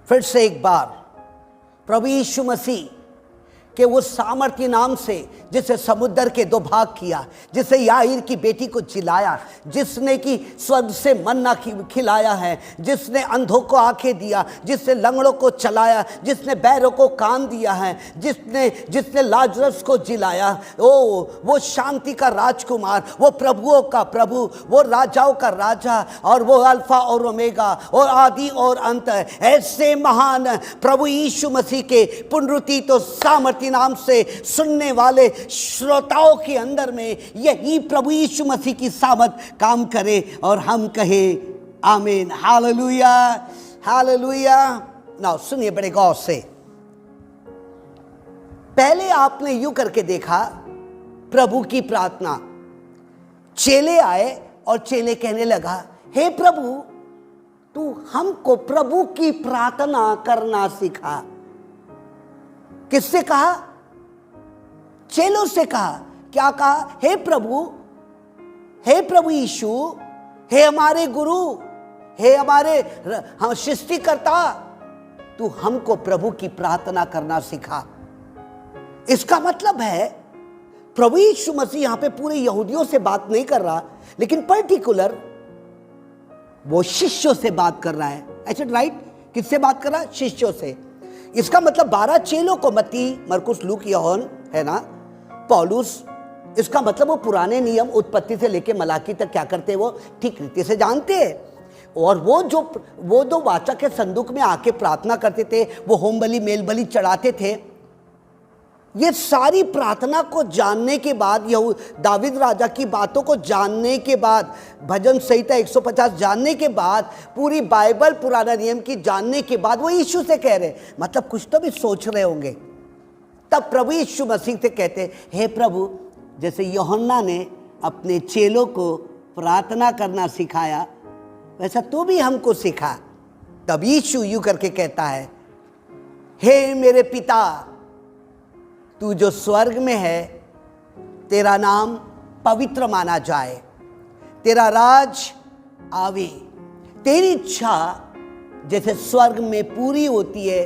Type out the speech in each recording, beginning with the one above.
फिर से एक बार प्रभु यीशु मसीह कि वो सामर्थ्य नाम से जिसे समुद्र के दो भाग किया, जिसे याईर की बेटी को जिलाया, जिसने कि स्वर्ग से मन्ना खिलाया है, जिसने अंधों को आंखें दिया, जिसने लंगड़ों को चलाया, जिसने बैरों को कान दिया है, जिसने लाजरस को जिलाया, वो शांति का राजकुमार, वो प्रभुओं का प्रभु, वो राजाओं का राजा, और वो अल्फा और ओमेगा और आदि और अंत है। ऐसे महान प्रभु यीशु मसीह के पुनरुत्थान तो सामर्थ्य नाम से सुनने वाले श्रोताओं के अंदर में यही प्रभु यीशु मसीह की सामर्थ काम करे और हम कहे आमीन, हालेलुया, हालेलुया। नाउ सुनिए बड़े गौर से। पहले आपने यूं करके देखा प्रभु की प्रार्थना, चेले आए और चेले कहने लगा, हे प्रभु तू हमको प्रभु की प्रार्थना करना सिखा। किससे कहा? चेलों से कहा। क्या कहा? हे प्रभु यीशु, हे हमारे गुरु, हे हमारे हम सृष्टिकर्ता, तू हमको प्रभु की प्रार्थना करना सिखा। इसका मतलब है प्रभु यीशु मसीह यहां पे पूरे यहूदियों से बात नहीं कर रहा, लेकिन पर्टिकुलर वो शिष्यों से बात कर रहा है। ऐसे राइट? किससे बात कर रहा है? शिष्यों से। इसका मतलब 12 चेलों को, मत्ती, मरकुस, लूक, यूहन्ना, है ना, पौलुस, इसका मतलब वो पुराने नियम उत्पत्ति से लेके मलाकी तक क्या करते हैं वो ठीक रीति से जानते हैं। और वो दो वाचा के संदूक में आके प्रार्थना करते थे, वो होम बलि मेल बलि चढ़ाते थे। ये सारी प्रार्थना को जानने के बाद, दाविद राजा की बातों को जानने के बाद, भजन संहिता 150 जानने के बाद, पूरी बाइबल पुराना नियम की जानने के बाद वो यीशु से कह रहे, मतलब कुछ तो भी सोच रहे होंगे। तब प्रभु यीशु मसीह से कहते, हे प्रभु, जैसे यूहन्ना ने अपने चेलों को प्रार्थना करना सिखाया, वैसा तू भी हमको सिखा। तब यीशु यूं करके कहता है, हे मेरे पिता, तू जो स्वर्ग में है, तेरा नाम पवित्र माना जाए, तेरा राज आवे, तेरी इच्छा जैसे स्वर्ग में पूरी होती है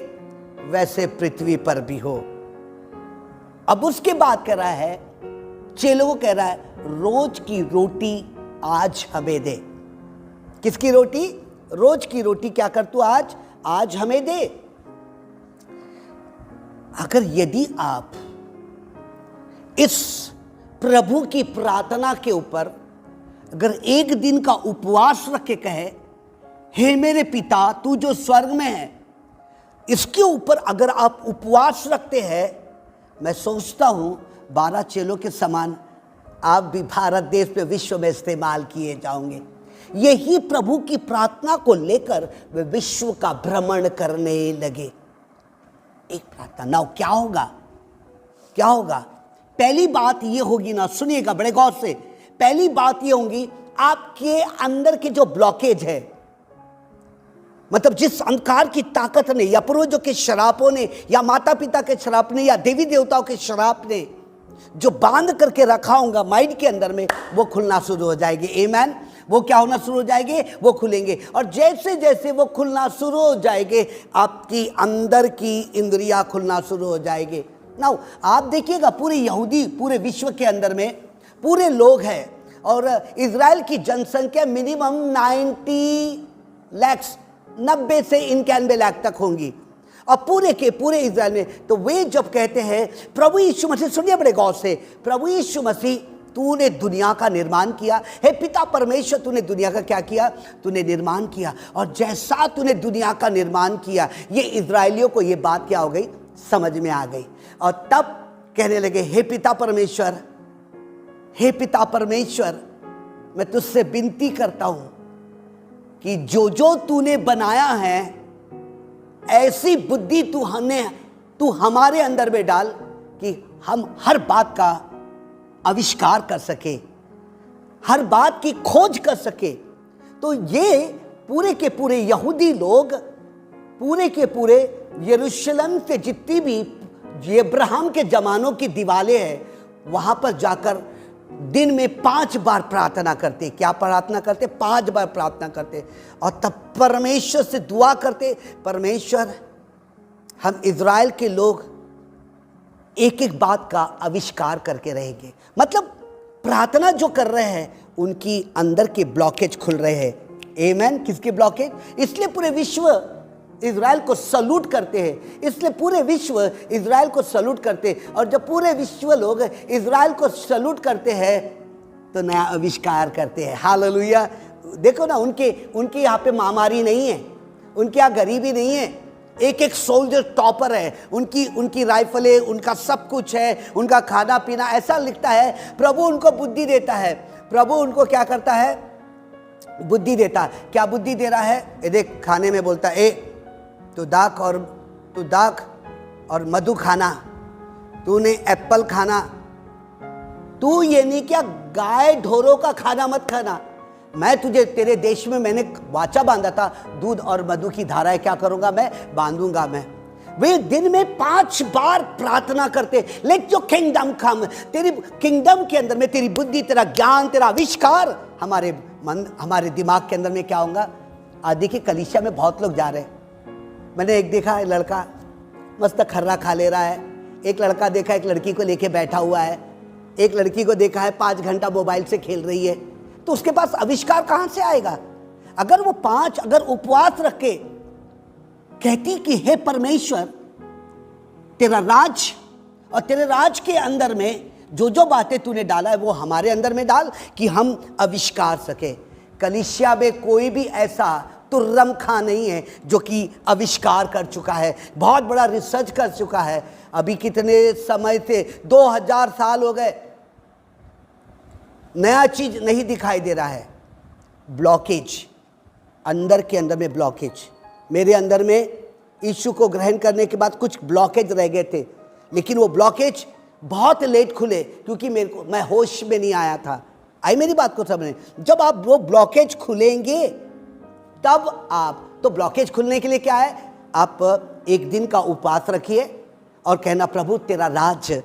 वैसे पृथ्वी पर भी हो। अब उसके बाद कह रहा है, चेलों को कह रहा है, रोज की रोटी आज हमें दे। किसकी रोटी? रोज की रोटी क्या कर तू आज हमें दे। अगर यदि आप इस प्रभु की प्रार्थना के ऊपर अगर एक दिन का उपवास रख के कहे, हे मेरे पिता तू जो स्वर्ग में है, इसके ऊपर अगर आप उपवास रखते हैं, मैं सोचता हूं 12 चेलों के समान आप भी भारत देश में, विश्व में इस्तेमाल किए जाओगे। यही प्रभु की प्रार्थना को लेकर वे विश्व का भ्रमण करने लगे। एक प्रार्थना। नाउ क्या होगा? पहली बात ये होगी ना, सुनिएगा बड़े गौर से। पहली बात ये होगी, आपके अंदर के जो ब्लॉकेज है, मतलब जिस अंधकार की ताकत ने या पूर्वजों के शरापों ने या माता पिता के शराप ने या देवी देवताओं के शराप ने जो बांध करके रखा होगा माइंड के अंदर में, वो खुलना शुरू हो जाएगी। आमेन। वो क्या होना शुरू हो जाएंगे? वो खुलेंगे। और जैसे जैसे वो खुलना शुरू हो जाएंगे, आपकी अंदर की इंद्रियां खुलना शुरू हो जाएंगे। नाउ आप देखिएगा, पूरे यहूदी, पूरे विश्व के अंदर में पूरे लोग हैं, और इजराइल की जनसंख्या मिनिमम 90 लाख, 90 से 91 लाख तक होंगी, और पूरे के पूरे इजराइल में। तो वे जब कहते हैं प्रभु यीशु मसीह, सुनिए बड़े गौर से, प्रभु यीशु मसीह तूने दुनिया का निर्माण किया। हे पिता परमेश्वर, तूने दुनिया का क्या किया? तूने निर्माण किया। और जैसा तूने दुनिया का निर्माण किया, ये इजराइलियों को ये बात क्या हो गई? समझ में आ गई। और तब कहने लगे, हे पिता परमेश्वर, हे पिता परमेश्वर, मैं तुझसे विनती करता हूं कि जो जो तूने बनाया है, ऐसी बुद्धि तू हमारे अंदर में डाल कि हम हर बात का आविष्कार कर सके, हर बात की खोज कर सके। तो ये पूरे के पूरे यहूदी लोग, पूरे के पूरे यरूशलेम से जितनी भी अब्राहम के जमानों की दीवारें हैं, वहां पर जाकर दिन में 5 बार प्रार्थना करते। क्या प्रार्थना करते? 5 बार प्रार्थना करते। और तब परमेश्वर से दुआ करते, परमेश्वर हम इज़राइल के लोग एक एक बात का आविष्कार करके रहेंगे। मतलब प्रार्थना जो कर रहे हैं उनकी अंदर के ब्लॉकेज खुल रहे हैं। आमेन। किसके ब्लॉकेज? इसलिए पूरे विश्व इज़राइल को सल्यूट करते हैं, इसलिए पूरे विश्व इज़राइल को सल्यूट करते हैं। और जब पूरे विश्व लोग इज़राइल को सल्यूट करते हैं तो नया आविष्कार करते हैं। हालेलुया। देखो ना, उनके यहाँ पे महामारी नहीं है, उनके यहाँ गरीबी नहीं है, एक एक सोल्जर टॉपर है, उनकी राइफलें, उनका सब कुछ है, उनका खाना पीना। ऐसा लिखता है प्रभु उनको बुद्धि देता है। प्रभु उनको क्या करता है? बुद्धि देता है। क्या बुद्धि दे रहा है? ये देख, खाने में बोलता है तू दाख और मधु खाना, तूने एप्पल खाना, तू ये नहीं क्या गाय ढोरों का खाना मत खाना। मैं तुझे तेरे देश में मैंने वाचा बांधा था, दूध और मधु की धाराएं क्या करूंगा मैं? बांधूंगा मैं। वे दिन में 5 बार प्रार्थना करते, लेट योर किंगडम कम। तेरी किंगडम के अंदर में तेरी बुद्धि, तेरा ज्ञान, तेरा आविष्कार हमारे मन, हमारे दिमाग के अंदर में क्या होगा? आज देखिए कलीसिया में बहुत लोग जा रहे हैं। मैंने एक देखा है लड़का मस्त खर्रा खा ले रहा है, एक लड़का देखा एक लड़की को लेके बैठा हुआ है, एक लड़की को देखा है 5 घंटा मोबाइल से खेल रही है। तो उसके पास आविष्कार कहां से आएगा? अगर वो 5 अगर उपवास रख के कहती कि हे परमेश्वर, तेरा राज और तेरे राज के अंदर में जो जो बातें तूने डाला है वो हमारे अंदर में डाल कि हम आविष्कार सके। कलीसिया में कोई भी ऐसा तुर्रम खां नहीं है जो कि आविष्कार कर चुका है, बहुत बड़ा रिसर्च कर चुका है। अभी कितने समय से 2000 साल हो गए, नया चीज नहीं दिखाई दे रहा है। ब्लॉकेज, अंदर के अंदर में ब्लॉकेज। मेरे अंदर में यीशु को ग्रहण करने के बाद कुछ ब्लॉकेज रह गए थे, लेकिन वो ब्लॉकेज बहुत लेट खुले क्योंकि मैं होश में नहीं आया था। आई मेरी बात को समझने? जब आप वो ब्लॉकेज खुलेंगे तब आप, तो ब्लॉकेज खुलने के लिए क्या है? आप एक दिन का उपवास रखिए और कहना प्रभु तेरा राज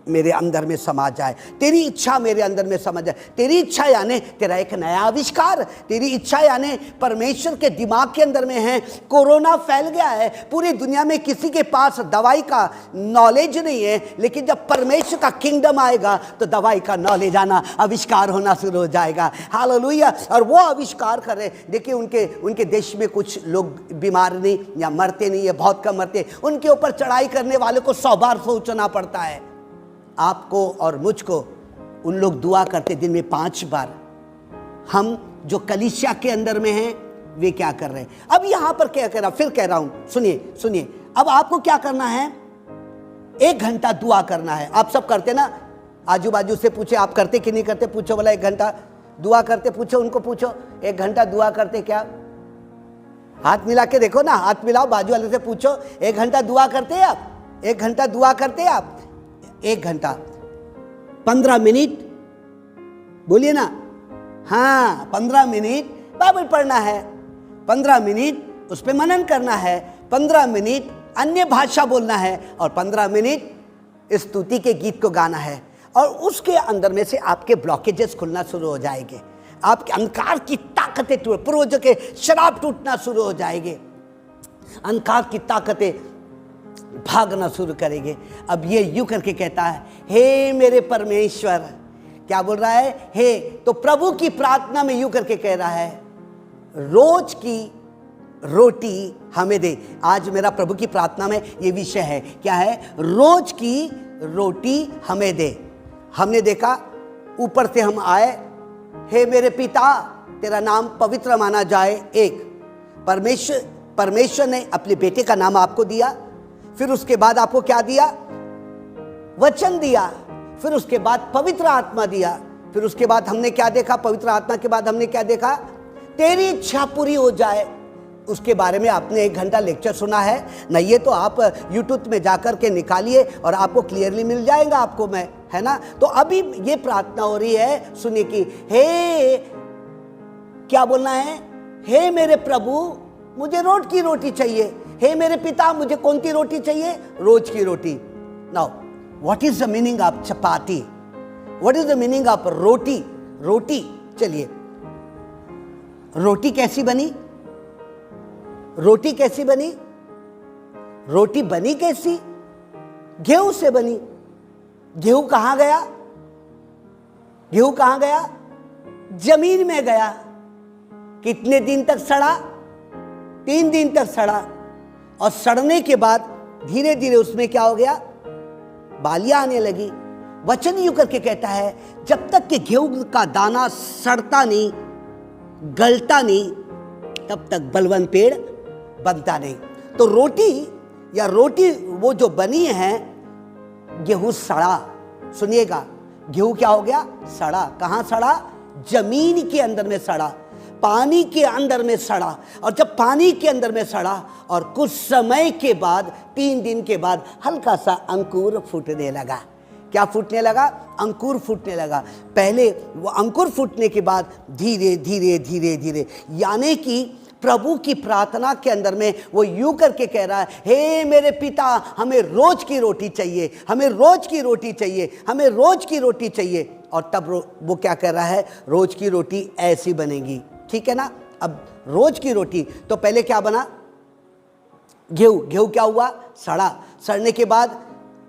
मेरे अंदर में समा जाए, तेरी इच्छा मेरे अंदर में समा जाए। तेरी इच्छा यानी तेरा एक नया आविष्कार, तेरी इच्छा यानी परमेश्वर के दिमाग के अंदर में है। कोरोना फैल गया है पूरी दुनिया में, किसी के पास दवाई का नॉलेज नहीं है, लेकिन जब परमेश्वर का किंगडम आएगा तो दवाई का नॉलेज आना, आविष्कार होना शुरू हो जाएगा। हालेलुया। और वो आविष्कार कर रहे। देखिए उनके देश में कुछ लोग बीमार नहीं या मरते नहीं है, बहुत कम मरते। उनके ऊपर चढ़ाई करने वाले को 100 बार सोचना पड़ता है। आपको और मुझको उन लोग दुआ करते दिन में 5 बार। हम जो कलीसिया के अंदर में हैं वे क्या कर रहे हैं? अब यहां पर क्या कह रहा, फिर कह रहा हूं, सुनिए। अब आपको क्या करना है? 1 घंटा दुआ करना है। आप सब करते ना? आजू बाजू से पूछे आप करते कि नहीं करते, पूछो बोला 1 घंटा दुआ करते, पूछो उनको, पूछो 1 घंटा दुआ करते क्या? हाथ मिला के देखो ना, हाथ मिलाओ, बाजू वाले से पूछो 1 घंटा दुआ करते हैं आप? 1 घंटा दुआ करते हैं आप? 1 घंटा 15 मिनट बोलिए ना। हाँ, 15 मिनट बाइबल पढ़ना है, 15 मिनट उस पर मनन करना है, 15 मिनट अन्य भाषा बोलना है और 15 मिनट स्तुति के गीत को गाना है। और उसके अंदर में से आपके ब्लॉकेजेस खुलना शुरू हो जाएंगे, आपके अंधकार की ताकतें पूर्वजों के शराब टूटना शुरू हो जाएंगे, अंधकार की ताकतें भागना शुरू करेंगे। अब ये यूं करके कहता है, हे मेरे परमेश्वर, क्या बोल रहा है? हे, तो प्रभु की प्रार्थना में यूं करके कह रहा है, रोज की रोटी हमें दे। आज मेरा प्रभु की प्रार्थना में ये विषय है, क्या है? रोज की रोटी हमें दे। हमने देखा ऊपर से हम आए, हे मेरे पिता तेरा नाम पवित्र माना जाए। एक परमेश्वर ने अपने बेटे का नाम आपको दिया, फिर उसके बाद आपको क्या दिया? वचन दिया, फिर उसके बाद पवित्र आत्मा दिया, फिर उसके बाद हमने क्या देखा? पवित्र आत्मा के बाद हमने क्या देखा? तेरी इच्छा पूरी हो जाए। उसके बारे में आपने 1 घंटा लेक्चर सुना है ना? ये तो आप यूट्यूब में जाकर के निकालिए और आपको क्लियरली मिल जाएगा आपको, मैं, है ना? तो अभी ये प्रार्थना हो रही है, सुनिए कि हे, क्या बोलना है? हे मेरे प्रभु मुझे रोज की रोटी चाहिए। हे मेरे पिता मुझे कौन सी रोटी चाहिए? रोज की रोटी। Now what is the meaning of chapati? What is the meaning of roti? रोटी, चलिए, रोटी कैसी बनी? रोटी कैसी बनी? रोटी बनी कैसी? गेहूं से बनी। गेहूं कहां गया? गेहूं कहां गया? जमीन में गया। कितने दिन तक सड़ा? 3 दिन तक सड़ा। और सड़ने के बाद धीरे धीरे उसमें क्या हो गया? बालियां आने लगी। वचन यूं करके कहता है, जब तक कि गेहूं का दाना सड़ता नहीं, गलता नहीं, तब तक बलवंत पेड़ बनता नहीं। तो रोटी या रोटी वो जो बनी है, गेहूं सड़ा। सुनिएगा, गेहूं क्या हो गया? सड़ा। कहां सड़ा? जमीन के अंदर में सड़ा, पानी के अंदर में सड़ा। और जब पानी के अंदर में सड़ा और कुछ समय के बाद, 3 दिन के बाद, हल्का सा अंकुर फूटने लगा। क्या फूटने लगा? अंकुर फूटने लगा। पहले वो अंकुर फूटने के बाद धीरे धीरे धीरे धीरे, यानी कि प्रभु की प्रार्थना के अंदर में वो यूं करके कह रहा है, हे मेरे पिता, हमें रोज की रोटी चाहिए, हमें रोज की रोटी चाहिए, हमें रोज की रोटी चाहिए। और तब वो क्या कर रहा है? रोज की रोटी ऐसी बनेगी, ठीक है ना? अब रोज की रोटी, तो पहले क्या बना? गेहूं। गेहूं क्या हुआ? सड़ा। सड़ने के बाद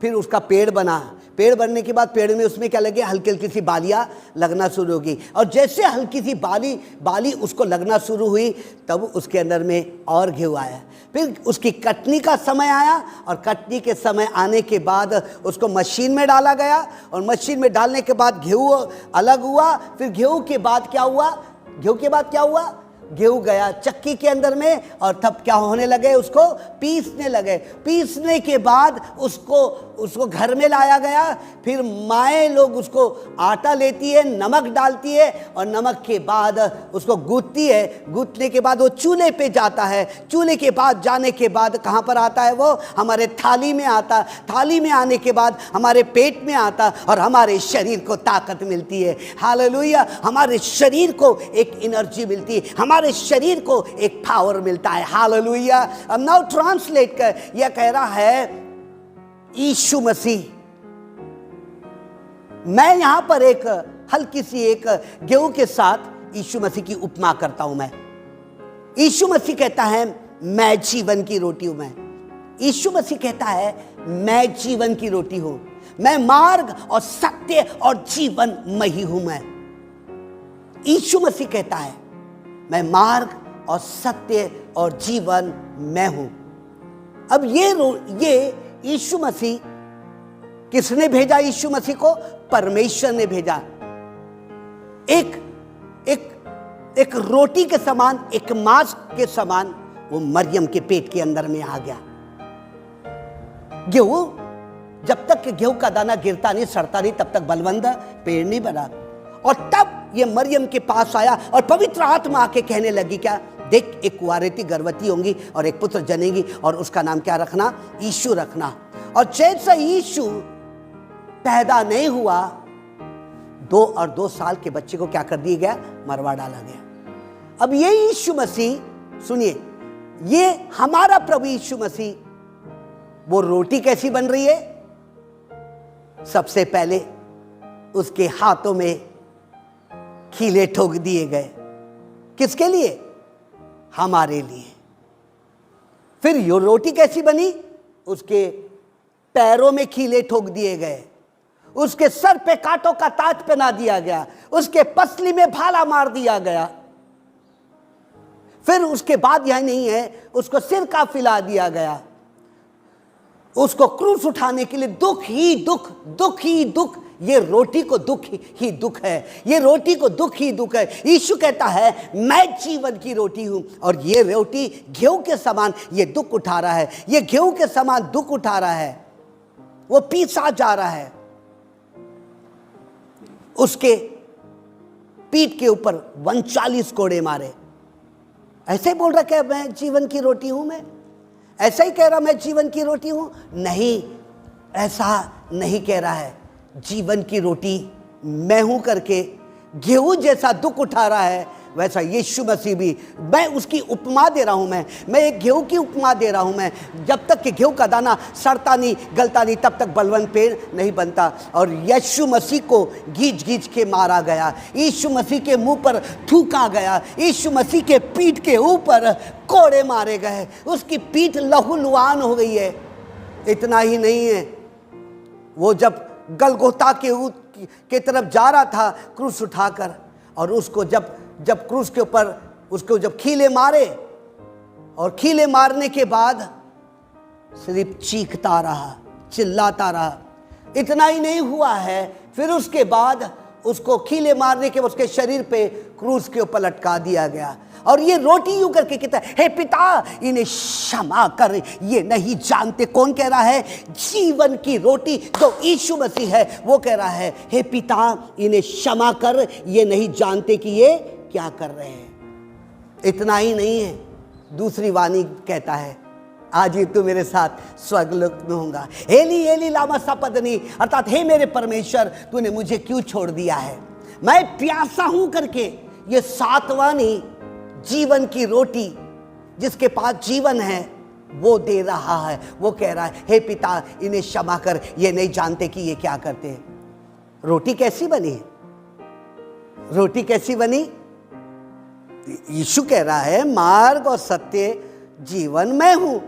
फिर उसका पेड़ बना। पेड़ बनने के बाद पेड़ में उसमें क्या लगे? हल्की हल्की सी बालियां लगना शुरू होगी। और जैसे हल्की सी बाली उसको लगना शुरू हुई, तब उसके अंदर में और गेहूं आया। फिर उसकी कटनी का समय आया, और कटनी के समय आने के बाद उसको मशीन में डाला गया, और मशीन में डालने के बाद गेहूं अलग हुआ। फिर गेहूं के बाद क्या हुआ? गेहूं के बाद क्या हुआ? गेहूं गया चक्की के अंदर में, और तब क्या होने लगे? उसको पीसने लगे। पीसने के बाद उसको घर में लाया गया। फिर माएँ लोग उसको आटा लेती है, नमक डालती है, और नमक के बाद उसको गूंथती है। गूंथने के बाद वो चूल्हे पे जाता है। चूल्हे के बाद जाने के बाद कहाँ पर आता है? वो हमारे थाली में आता। थाली में आने के बाद हमारे पेट में आता, और हमारे शरीर को ताकत मिलती है। हालेलुया! हमारे शरीर को एक एनर्जी मिलती है, हमारे शरीर को एक पावर मिलता है। हालेलुया! अब नाउ ट्रांसलेट कर, यह कह रहा है यीशु मसीह। मैं यहां पर एक हल्की सी एक गेहूं के साथ यीशु मसीह की उपमा करता हूं। मैं यीशु मसीह कहता है, मैं जीवन की रोटी हूं। मैं यीशु मसीह कहता है, मैं जीवन की रोटी हूं। मैं मार्ग और सत्य और जीवन मही हूं। मैं यीशु मसीह कहता है, मैं मार्ग और सत्य और जीवन मैं हूं। अब ये यीशु मसीह, किसने भेजा यीशु मसीह को? परमेश्वर ने भेजा। एक रोटी के समान, एक मांस के समान वो मरियम के पेट के अंदर में आ गया। गेहूं, जब तक गेहूं का दाना गिरता नहीं, सड़ता नहीं, तब तक बलवंत पेड़ नहीं बना। और तब ये मरियम के पास आया, और पवित्र आत्मा आके कहने लगी, क्या? देख, एक कुंवारेती गर्भवती होंगी और एक पुत्र जनेगी, और उसका नाम क्या रखना? यीशु रखना। और जैसा यीशु पैदा नहीं हुआ, 2 साल के बच्चे को क्या कर दिया गया? मरवा डाला गया। अब ये यीशु मसीह, सुनिए, ये हमारा प्रभु यीशु मसीह, वो रोटी कैसी बन रही है? सबसे पहले उसके हाथों में खीले ठोक दिए गए। किसके लिए? हमारे लिए। फिर ये रोटी कैसी बनी? उसके पैरों में खीले ठोक दिए गए, उसके सर पे कांटों का ताज पहना दिया गया, उसके पसली में भाला मार दिया गया। फिर उसके बाद यह नहीं है, उसको सिर का फिला दिया गया। उसको क्रूस उठाने के लिए दुख ही दुख, दुख ही दुख। ये रोटी को दुख ही दुख है, ये रोटी को दुख ही दुख है। यीशु कहता है, मैं जीवन की रोटी हूं। और ये रोटी गेहूं के समान ये दुख उठा रहा है, ये गेहूं के समान दुख उठा रहा है। वो पीसा जा रहा है। उसके पीठ के ऊपर 39 कोड़े मारे। ऐसे बोल रहा क्या मैं जीवन की रोटी हूं? मैं ऐसा ही कह रहा मैं जीवन की रोटी हूं? नहीं, ऐसा नहीं कह रहा है। जीवन की रोटी मैं हूं करके गेहूं जैसा दुख उठा रहा है, वैसा यीशु मसीह भी, मैं उसकी उपमा दे रहा हूँ। मैं एक गेहूं की उपमा दे रहा हूँ। मैं जब तक कि गेहूं का दाना सड़ता नहीं, गलता नहीं, तब तक बलवंत पेड़ नहीं बनता। और यीशु मसीह को घींच घींच के मारा गया, यीशु मसीह के मुंह पर थूका गया, यीशु मसीह के पीठ के ऊपर कोड़े मारे गए, उसकी पीठ लहूलुहान हो गई है। इतना ही नहीं है, वो जब गलगोता के तरफ जा रहा था क्रूस उठाकर, और उसको जब क्रूस के ऊपर उसको जब खीले मारे, और खीले मारने के बाद सिर्फ चीखता रहा, चिल्लाता रहा। इतना ही नहीं हुआ है, फिर उसके बाद उसको खीले मारने के उसके शरीर पे क्रूस के ऊपर लटका दिया गया। और ये रोटी यूं करके कहता है, हे पिता इन्हें क्षमा कर, ये नहीं जानते। कौन कह रहा है? जीवन की रोटी जो यीशु मसीह है, वो कह रहा है, हे पिता इन्हें क्षमा कर, ये नहीं जानते कि ये क्या कर रहे हैं। इतना ही नहीं है, दूसरी वाणी कहता है, आज ही तू मेरे साथ स्वर्गलोक में होगा। एली एली लामा सपदनी, अर्थात हे मेरे परमेश्वर तूने मुझे क्यों छोड़ दिया है, मैं प्यासा हूं करके। ये 7 वाणी जीवन की रोटी, जिसके पास जीवन है, वो दे रहा है। वो कह रहा है, हे पिता इन्हें क्षमा कर, ये नहीं जानते कि ये क्या करते हैं। रोटी कैसी बनी? रोटी कैसी बनी? यीशु कह रहा है, मार्ग और सत्य जीवन मैं हूं।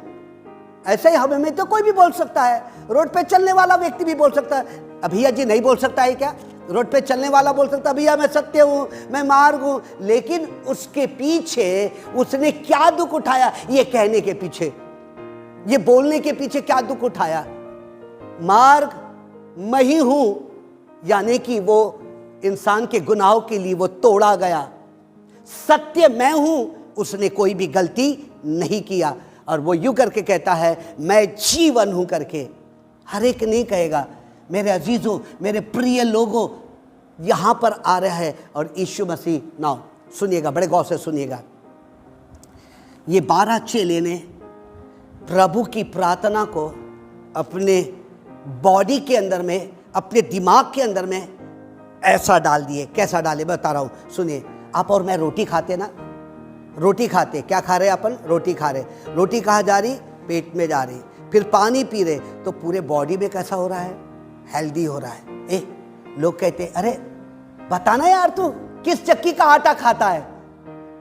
ऐसे ही हमें में तो कोई भी बोल सकता है, रोड पे चलने वाला व्यक्ति भी बोल सकता है। भैया जी नहीं बोल सकता है क्या? रोड पे चलने वाला बोल सकता है, भैया मैं सत्य हूं, मैं मार्ग हूं। लेकिन उसके पीछे उसने क्या दुख उठाया? ये कहने के पीछे, ये बोलने के पीछे क्या दुख उठाया? मार्ग मैं ही हूं, यानी कि वो इंसान के गुनाहों के लिए वो तोड़ा गया। सत्य मैं हूं, उसने कोई भी गलती नहीं किया। और वो यूं करके कहता है, मैं जीवन हूं करके। हर एक नहीं कहेगा। मेरे अजीजों, मेरे प्रिय लोगों, यहां पर आ रहा है और यीशु मसीह, ना सुनिएगा, बड़े गौर से सुनिएगा। ये 12 चेले ने प्रभु की प्रार्थना को अपने बॉडी के अंदर में, अपने दिमाग के अंदर में ऐसा डाल दिए। कैसा डाले बता रहा हूं, सुनिए। आप और मैं रोटी खाते ना, रोटी खाते, क्या खा रहे अपन? रोटी खा रहे। रोटी कहाँ जा रही? पेट में जा रही। फिर पानी पी रहे तो पूरे बॉडी में कैसा हो रहा है? हेल्दी हो रहा है। लोग कहते, अरे बताना यार तू किस चक्की का आटा खाता है,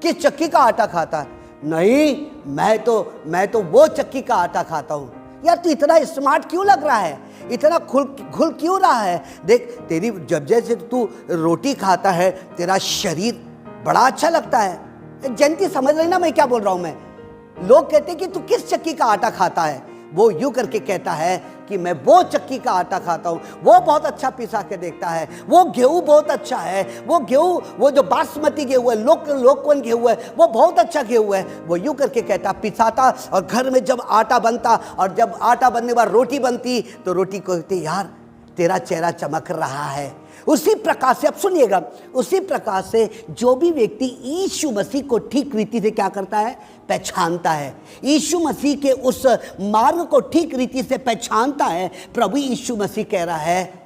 किस चक्की का आटा खाता है? नहीं, मैं तो वो चक्की का आटा खाता हूं। यार तू इतना स्मार्ट क्यों लग रहा है, इतना खुल क्यों रहा है? देख तेरी जब जैसे तू रोटी खाता है, तेरा शरीर बड़ा अच्छा लगता है। जनती समझ रही ना मैं क्या बोल रहा हूं? मैं लोग कहते हैं कि तू किस चक्की का आटा खाता है? वो यूं करके कहता है कि मैं वो चक्की का आटा खाता हूं, वो बहुत अच्छा पिसा के देखता है, वो गेहूं बहुत अच्छा है, वो गेहूं, वो जो बासमती गेहूं है, लोकवन गेहूं है, वो बहुत अच्छा गेहूं है। वो यूं करके कहता, पिसाता, और घर में जब आटा बनता, और जब आटा बनने के बाद रोटी बनती, तो रोटी को कहते, यार तेरा चेहरा चमक रहा है। उसी प्रकार से, अब सुनिएगा, उसी प्रकार से जो भी व्यक्ति यीशु मसीह को ठीक रीति से क्या करता है? पहचानता है। यीशु मसीह के उस मार्ग को ठीक रीति से पहचानता है। प्रभु यीशु मसीह कह रहा है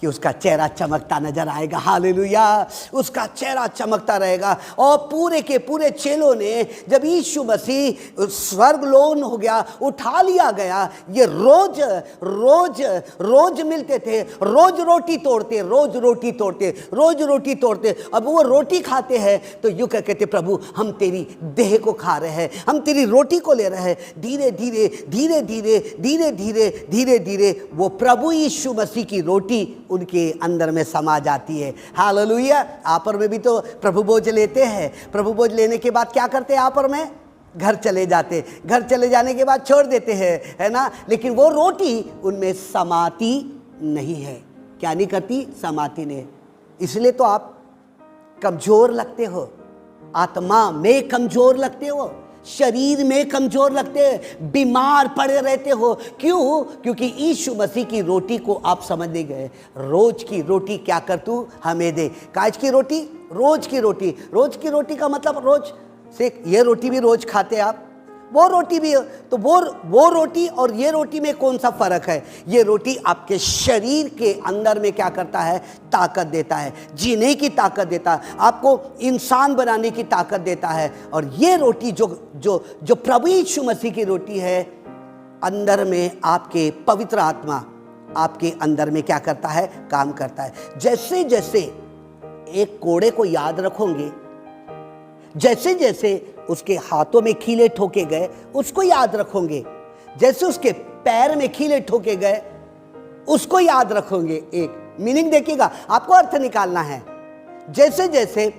कि उसका चेहरा चमकता नजर आएगा। हालेलुया, उसका चेहरा चमकता रहेगा। और पूरे के पूरे चेलों ने जब यीशु मसीह स्वर्गलोन हो गया, उठा लिया गया, ये रोज रोज रोज मिलते थे, रोज रोटी तोड़ते, रोज रोटी तोड़ते, रोज रोटी तोड़ते। अब वो रोटी खाते हैं तो यूं कहते, प्रभु हम तेरी देह को खा रहे हैं, हम तेरी रोटी को ले रहे हैं। धीरे धीरे धीरे धीरे धीरे धीरे धीरे धीरे वो प्रभु यीशु मसीह की रोटी उनके अंदर में समा जाती है। हालेलुया। आपर में भी तो प्रभु भोज लेते हैं। प्रभु भोज लेने के बाद क्या करते हैं? आपर में घर चले जाते, घर चले जाने के बाद छोड़ देते हैं, है ना। लेकिन वो रोटी उनमें समाती नहीं है। क्या नहीं करती? समाती नहीं। इसलिए तो आप कमजोर लगते हो, आत्मा में कमजोर लगते हो, शरीर में कमजोर लगते हैं, बीमार पड़े रहते हो। क्यों? क्योंकि यीशु मसीह की रोटी को आप समझ नहीं गए। रोज की रोटी क्या कर तू हमें दे। काज की रोटी? रोज की रोटी। रोज की रोटी का मतलब रोज से, ये रोटी भी रोज खाते आप, वो रोटी भी, तो वो रोटी और ये रोटी में कौन सा फर्क है? ये रोटी आपके शरीर के अंदर में क्या करता है? ताकत देता है, जीने की ताकत देता है, आपको इंसान बनाने की ताकत देता है। और ये रोटी जो प्रभु यीशु मसीह की रोटी है, अंदर में आपके पवित्र आत्मा आपके अंदर में क्या करता है? काम करता है। जैसे जैसे एक कोड़े को याद रखोगे, जैसे जैसे उसके हाथों में कीले ठोके गए उसको याद रखोगे, जैसे उसके पैर में कीले ठोके गए उसको याद रखोगे। एक मीनिंग देखिएगा, आपको अर्थ निकालना है। जैसे जैसे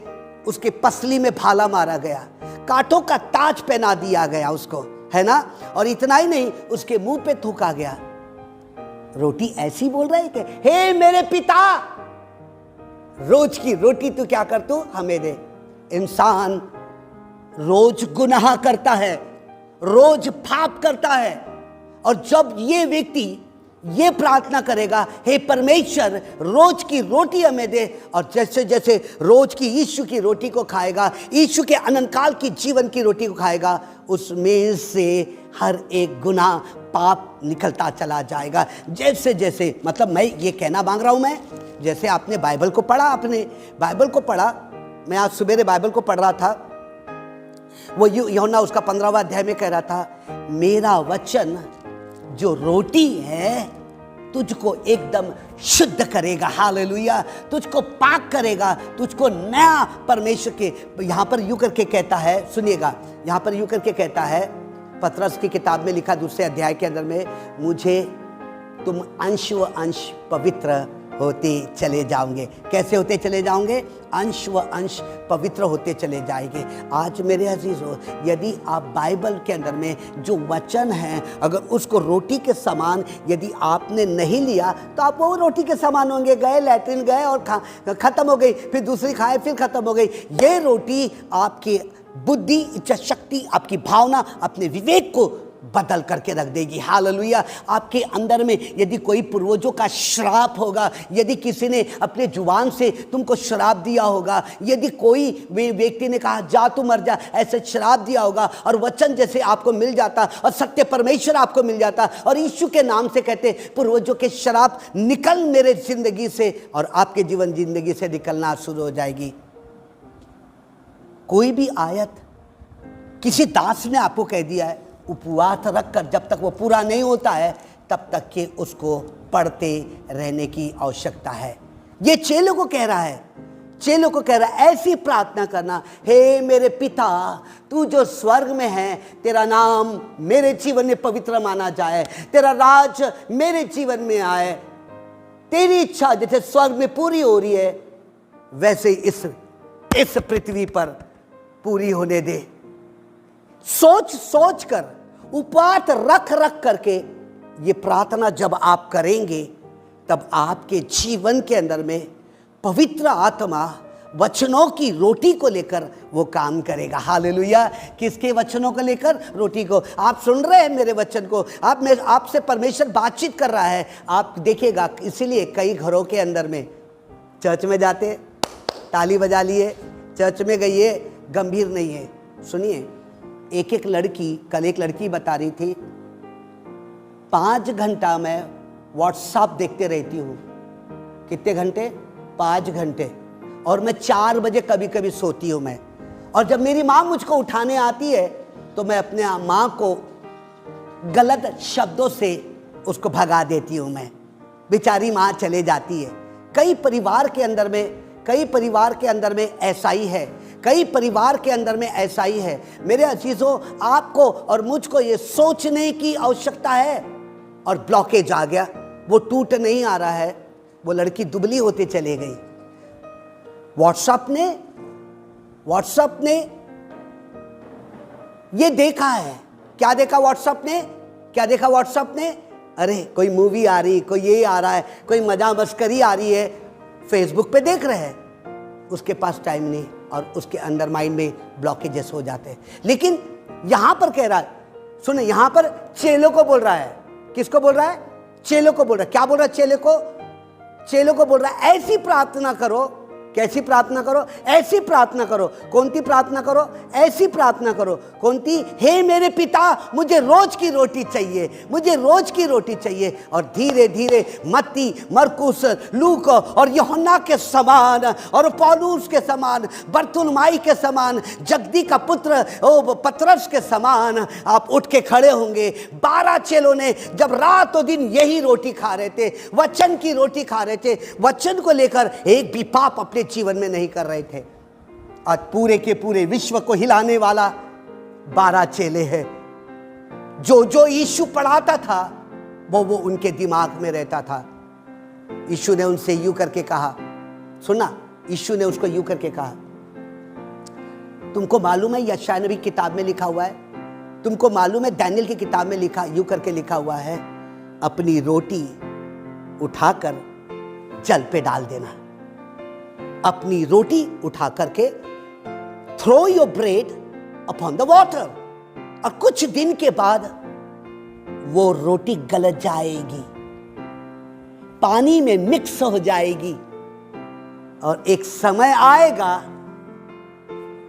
उसके पसली में भाला मारा गया, कांटों का ताज पहना दिया गया उसको, है ना, और इतना ही नहीं, उसके मुंह पे थूका गया। रोटी ऐसी बोल रहा है कि हे मेरे पिता, रोज की रोटी तू क्या कर, तू हमें दे। इंसान रोज गुनाह करता है, रोज पाप करता है, और जब ये व्यक्ति ये प्रार्थना करेगा, हे परमेश्वर रोज की रोटी हमें दे, और जैसे जैसे रोज की यीशु की रोटी को खाएगा, यीशु के अनंत काल की जीवन की रोटी को खाएगा, उसमें से हर एक गुनाह पाप निकलता चला जाएगा। जैसे जैसे, मतलब मैं ये कहना मांग रहा हूं, मैं जैसे आपने बाइबल को पढ़ा, आपने बाइबल को पढ़ा, मैं आज सुबह बाइबल को पढ़ रहा था, वो यूहन्ना उसका 15वां अध्याय में कह रहा था, मेरा वचन जो रोटी है तुझको एकदम शुद्ध करेगा, हालेलुया, तुझको पाक करेगा, तुझको नया परमेश्वर के। यहां पर यूं करके कहता है, सुनिएगा, यहां पर यूं करके कहता है, पतरस की किताब में लिखा 2 अध्याय के अंदर में, मुझे तुम अंश व अंश पवित्र होते चले जाओगे। कैसे होते चले जाओगे? अंश व अंश पवित्र होते चले जाएंगे। आज मेरे अजीजों, यदि आप बाइबल के अंदर में जो वचन है, अगर उसको रोटी के समान यदि आपने नहीं लिया, तो आप वो रोटी के समान होंगे, गए लैट्रिन गए और खत्म हो गई, फिर दूसरी खाए फिर खत्म हो गई। ये रोटी आपकी बुद्धि, इच्छा शक्ति, आपकी भावना, अपने विवेक को बदल करके रख देगी, हालेलुया। आपके अंदर में यदि कोई पूर्वजों का श्राप होगा, यदि किसी ने अपने जुबान से तुमको श्राप दिया होगा, यदि कोई व्यक्ति ने कहा जा तू मर जा, ऐसे श्राप दिया होगा, और वचन जैसे आपको मिल जाता और सत्य परमेश्वर आपको मिल जाता और यीशु के नाम से कहते, पूर्वजों के श्राप निकल मेरे जिंदगी से, और आपके जीवन जिंदगी से निकलना शुरू हो जाएगी। कोई भी आयत किसी दास ने आपको कह दिया है, उपवास रखकर जब तक वो पूरा नहीं होता है तब तक के उसको पढ़ते रहने की आवश्यकता है। ये चेलों को कह रहा है, चेलों को कह रहा है ऐसी प्रार्थना करना, हे मेरे पिता तू जो स्वर्ग में है, तेरा नाम मेरे जीवन में पवित्र माना जाए, तेरा राज मेरे जीवन में आए, तेरी इच्छा जैसे स्वर्ग में पूरी हो रही है वैसे इस पृथ्वी पर पूरी होने दे। सोच सोच कर, उपवास रख रख करके ये प्रार्थना जब आप करेंगे, तब आपके जीवन के अंदर में पवित्र आत्मा वचनों की रोटी को लेकर वो काम करेगा, हालेलुया। किसके वचनों को लेकर? रोटी को। आप सुन रहे हैं मेरे वचन को, आपसे परमेश्वर बातचीत कर रहा है। आप देखिएगा, इसीलिए कई घरों के अंदर में चर्च में जाते, ताली बजा लिए, चर्च में गई है, गंभीर नहीं है। सुनिए, एक लड़की, कल एक लड़की बता रही थी, 5 घंटा मैं व्हाट्सएप देखते रहती हूँ। कितने घंटे? 5 घंटे। और मैं 4 बजे कभी कभी सोती हूँ मैं। और जब मेरी माँ मुझको उठाने आती है तो मैं अपने माँ को गलत शब्दों से उसको भगा देती हूँ मैं। बेचारी माँ चले जाती है। कई परिवार के अंदर में ऐसा ही है, कई परिवार के अंदर में ऐसा ही है। मेरे अजीजों, आपको और मुझको ये सोचने की आवश्यकता है। और ब्लॉकेज आ गया, वो टूट नहीं आ रहा है, वो लड़की दुबली होती चली गई। व्हाट्सएप ने ये देखा है। क्या देखा व्हाट्सएप ने? अरे कोई मूवी आ रही, कोई ये आ रहा है, कोई मजा मस्करी आ रही है, फेसबुक पे देख रहे हैं। उसके पास टाइम नहीं और उसके अंदर माइंड में ब्लॉकेजेस हो जाते हैं। लेकिन यहां पर कह रहा है, सुने, यहां पर चेलों को बोल रहा है। किसको बोल रहा है? चेलों को बोल रहा है। क्या बोल रहा है? चेलों को बोल रहा है ऐसी प्रार्थना करो कैसी प्रार्थना करो? ऐसी प्रार्थना करो। कौन सी प्रार्थना करो? ऐसी प्रार्थना करो। कौन सी? हे मेरे पिता, मुझे रोज की रोटी चाहिए, मुझे रोज की रोटी चाहिए। और धीरे धीरे मत्ती, मरकुस, लूक और यूहन्ना के समान और पौलुस के समान, बरतुलमाई के समान, जगदी का पुत्र पतरस के समान आप उठ के खड़े होंगे। 12 चेलों ने जब रातों दिन यही रोटी खा रहे थे, वचन की रोटी खा रहे थे, वचन को लेकर एक भी पाप अपने जीवन में नहीं कर रहे थे। आज पूरे के पूरे विश्व को हिलाने वाला 12 चेले हैं। जो जो यीशु पढ़ाता था वो उनके दिमाग में रहता था। यीशु ने उनसे यूं करके कहा, सुना, यीशु ने उसको यूं करके कहा, तुमको मालूम है यशायाह नबी किताब में लिखा हुआ है, तुमको मालूम है दानियेल की किताब में लिखा, यूं करके लिखा हुआ है, अपनी रोटी उठाकर जल पे डाल देना। अपनी रोटी उठा करके throw your bread upon the water, और कुछ दिन के बाद वो रोटी गल जाएगी, पानी में मिक्स हो जाएगी, और एक समय आएगा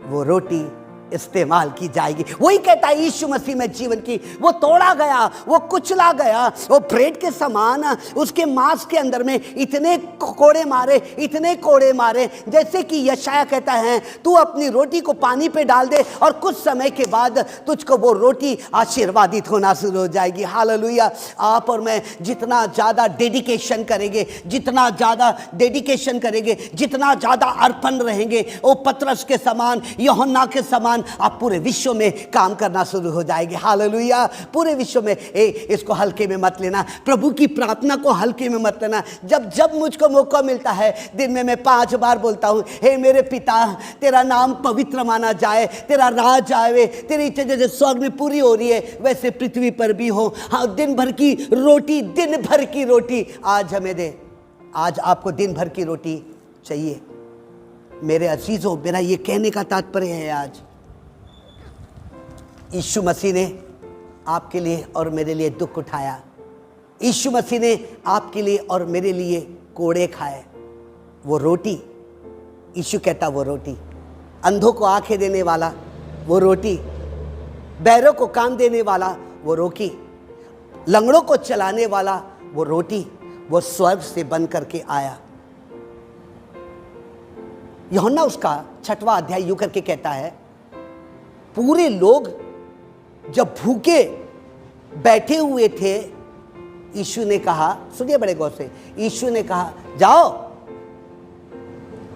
वो रोटी इस्तेमाल की जाएगी। वही कहता है यीशु मसीह में जीवन की, वो तोड़ा गया, वो कुचला गया, वो ब्रेड के समान उसके मांस के अंदर में इतने कोड़े मारे, इतने कोड़े मारे, जैसे कि यशायाह कहता है, तू अपनी रोटी को पानी पे डाल दे और कुछ समय के बाद तुझको वो रोटी आशीर्वादित होना शुरू हो जाएगी। हालेलुया। आप और मैं जितना ज़्यादा डेडिकेशन करेंगे, जितना ज़्यादा डेडिकेशन करेंगे, जितना ज़्यादा अर्पण रहेंगे, वो पतरस के समान, यूहन्ना के समान आप पूरे विश्व में काम करना शुरू हो जाएंगे। हालेलुया। पूरे विश्व में इसको हल्के में मत लेना, प्रभु की प्रार्थना को हल्के में मत लेना। जब जब मुझको मौका मिलता है, दिन में मैं 5 बार बोलता हूँ, हे मेरे पिता, तेरा नाम पवित्र माना जाए, तेरा राज आवे, तेरी इच्छा जैसे स्वर्ग में पूरी हो रही है वैसे पृथ्वी पर भी हो। हाँ, दिन भर की रोटी, दिन भर की रोटी आज हमें दे। आज आपको दिन भर की रोटी चाहिए। मेरे अजीजों, मेरा ये कहने का तात्पर्य है, आज यीशु मसीह ने आपके लिए और मेरे लिए दुख उठाया। यीशु मसीह ने आपके लिए और मेरे लिए कोड़े खाए। वो रोटी, यीशु कहता वो रोटी, अंधों को आंखें देने वाला वो रोटी, बहरों को कान देने वाला वो रोटी, लंगड़ों को चलाने वाला वो रोटी, वो स्वर्ग से बन करके आया। यूहन्ना उसका 6वां अध्याय यूं करके कहता है, पूरे लोग जब भूखे बैठे हुए थे, यीशु ने कहा, सुनिए बड़े गौर से, यीशु ने कहा, जाओ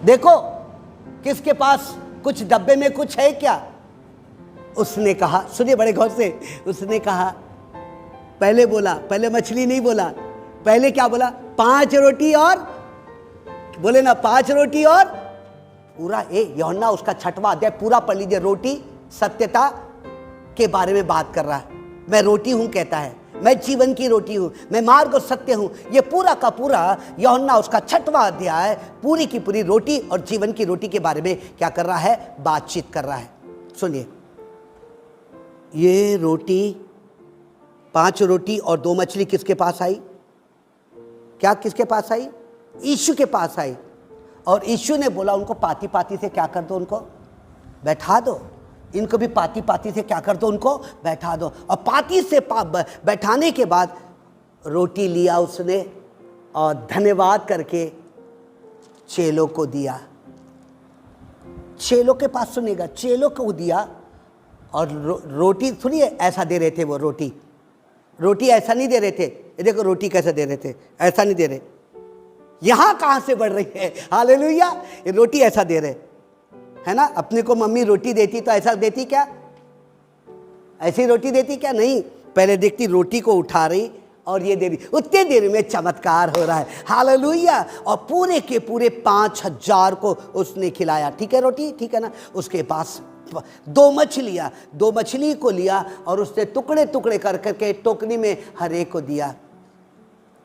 देखो किसके पास कुछ डब्बे में कुछ है क्या। उसने कहा, सुनिए बड़े गौर से, उसने कहा, पहले बोला, पहले मछली नहीं बोला, पहले क्या बोला? 5 रोटी और, बोले ना 5 रोटी और पूरा। यूहन्ना उसका 6वां अध्याय पूरा पढ़ लीजिए। रोटी सत्यता के बारे में बात कर रहा है। मैं रोटी हूं कहता है, मैं जीवन की रोटी हूं, मैं मार्ग और सत्य हूं। ये पूरा का पूरा यूहन्ना उसका 6वां अध्याय पूरी की पूरी रोटी और जीवन की रोटी के बारे में क्या कर रहा है? बातचीत कर रहा है। सुनिए, ये रोटी, 5 रोटी और 2 मछली किसके पास आई? क्या किसके पास आई? यीशु के पास आई। और यीशु ने बोला उनको पाती पाती से क्या कर दो, उनको बैठा दो। इनको भी पाती पाती से क्या कर दो, उनको बैठा दो। और पाती से बैठाने के बाद रोटी लिया उसने और धन्यवाद करके चेलों को दिया। चेलों के पास, सुनिएगा, चेलों को दिया। और रोटी सुनिए, ऐसा दे रहे थे वो रोटी। रोटी ऐसा नहीं दे रहे थे, ये देखो रोटी कैसे दे रहे थे, ऐसा नहीं दे रहे। यहाँ कहाँ से बढ़ रही है? हालेलुया। ये रोटी ऐसा दे रहे है ना। अपने को मम्मी रोटी देती तो ऐसा देती क्या? ऐसी रोटी देती क्या? नहीं, पहले देखती रोटी को उठा रही और ये दे रही। उतने देर में चमत्कार हो रहा है। हालेलुया। और पूरे के पूरे 5000 को उसने खिलाया। ठीक है, रोटी ठीक है ना। उसके पास 2 मछलियाँ, 2 मछली को लिया और उसने टुकड़े टुकड़े कर करके टोकरी में हर एक को दिया।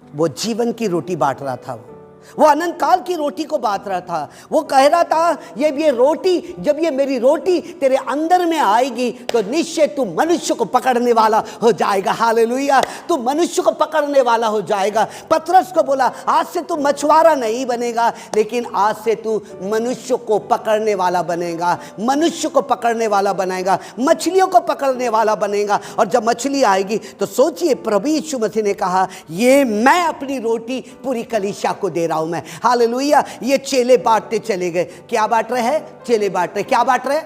वो जीवन की रोटी बांट रहा था। वो वो अनंत काल की रोटी को बांट रहा था। वो कह रहा था ये रोटी, जब ये मेरी रोटी तेरे अंदर में आएगी तो निश्चय तू मनुष्य को पकड़ने वाला हो जाएगा। हालेलुया, तू मनुष्य को पकड़ने वाला हो जाएगा। पतरस को बोला आज से तू मछुआरा नहीं बनेगा, लेकिन आज से तू मनुष्य को पकड़ने वाला बनेगा, मनुष्य को पकड़ने वाला बनेगा, मछलियों को पकड़ने वाला बनेगा। और जब मछली आएगी तो सोचिए, प्रभु यीशु मसीह ने कहा ये मैं अपनी रोटी पूरी कलीसिया को दे रहा हूं मैं। हालेलुया। ये चेले बांटते चले गए। क्या बांट रहे हैं? चेले बांट रहे। क्या बांट रहे?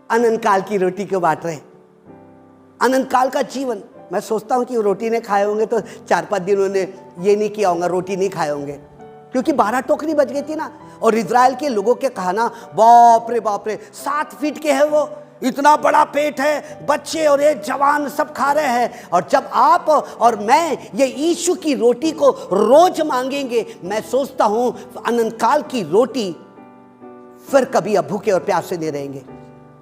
अनंत काल की रोटी को बांट रहे, अनंत काल का जीवन। मैं सोचता हूं कि रोटी नहीं खाए होंगे तो 4-5 दिन उन्होंने ये नहीं किया होगा, रोटी नहीं खाए होंगे, क्योंकि 12 टोकरी बच गई थी ना। और इजराइल के लोगों के खाना बाप रे 7 फीट के है, वो इतना बड़ा पेट है, बच्चे और एक जवान सब खा रहे हैं। और जब आप और मैं ये यीशु की रोटी को रोज मांगेंगे, मैं सोचता हूं अनंत काल की रोटी फिर कभी अब भूखे और प्यासे नहीं रहेंगे।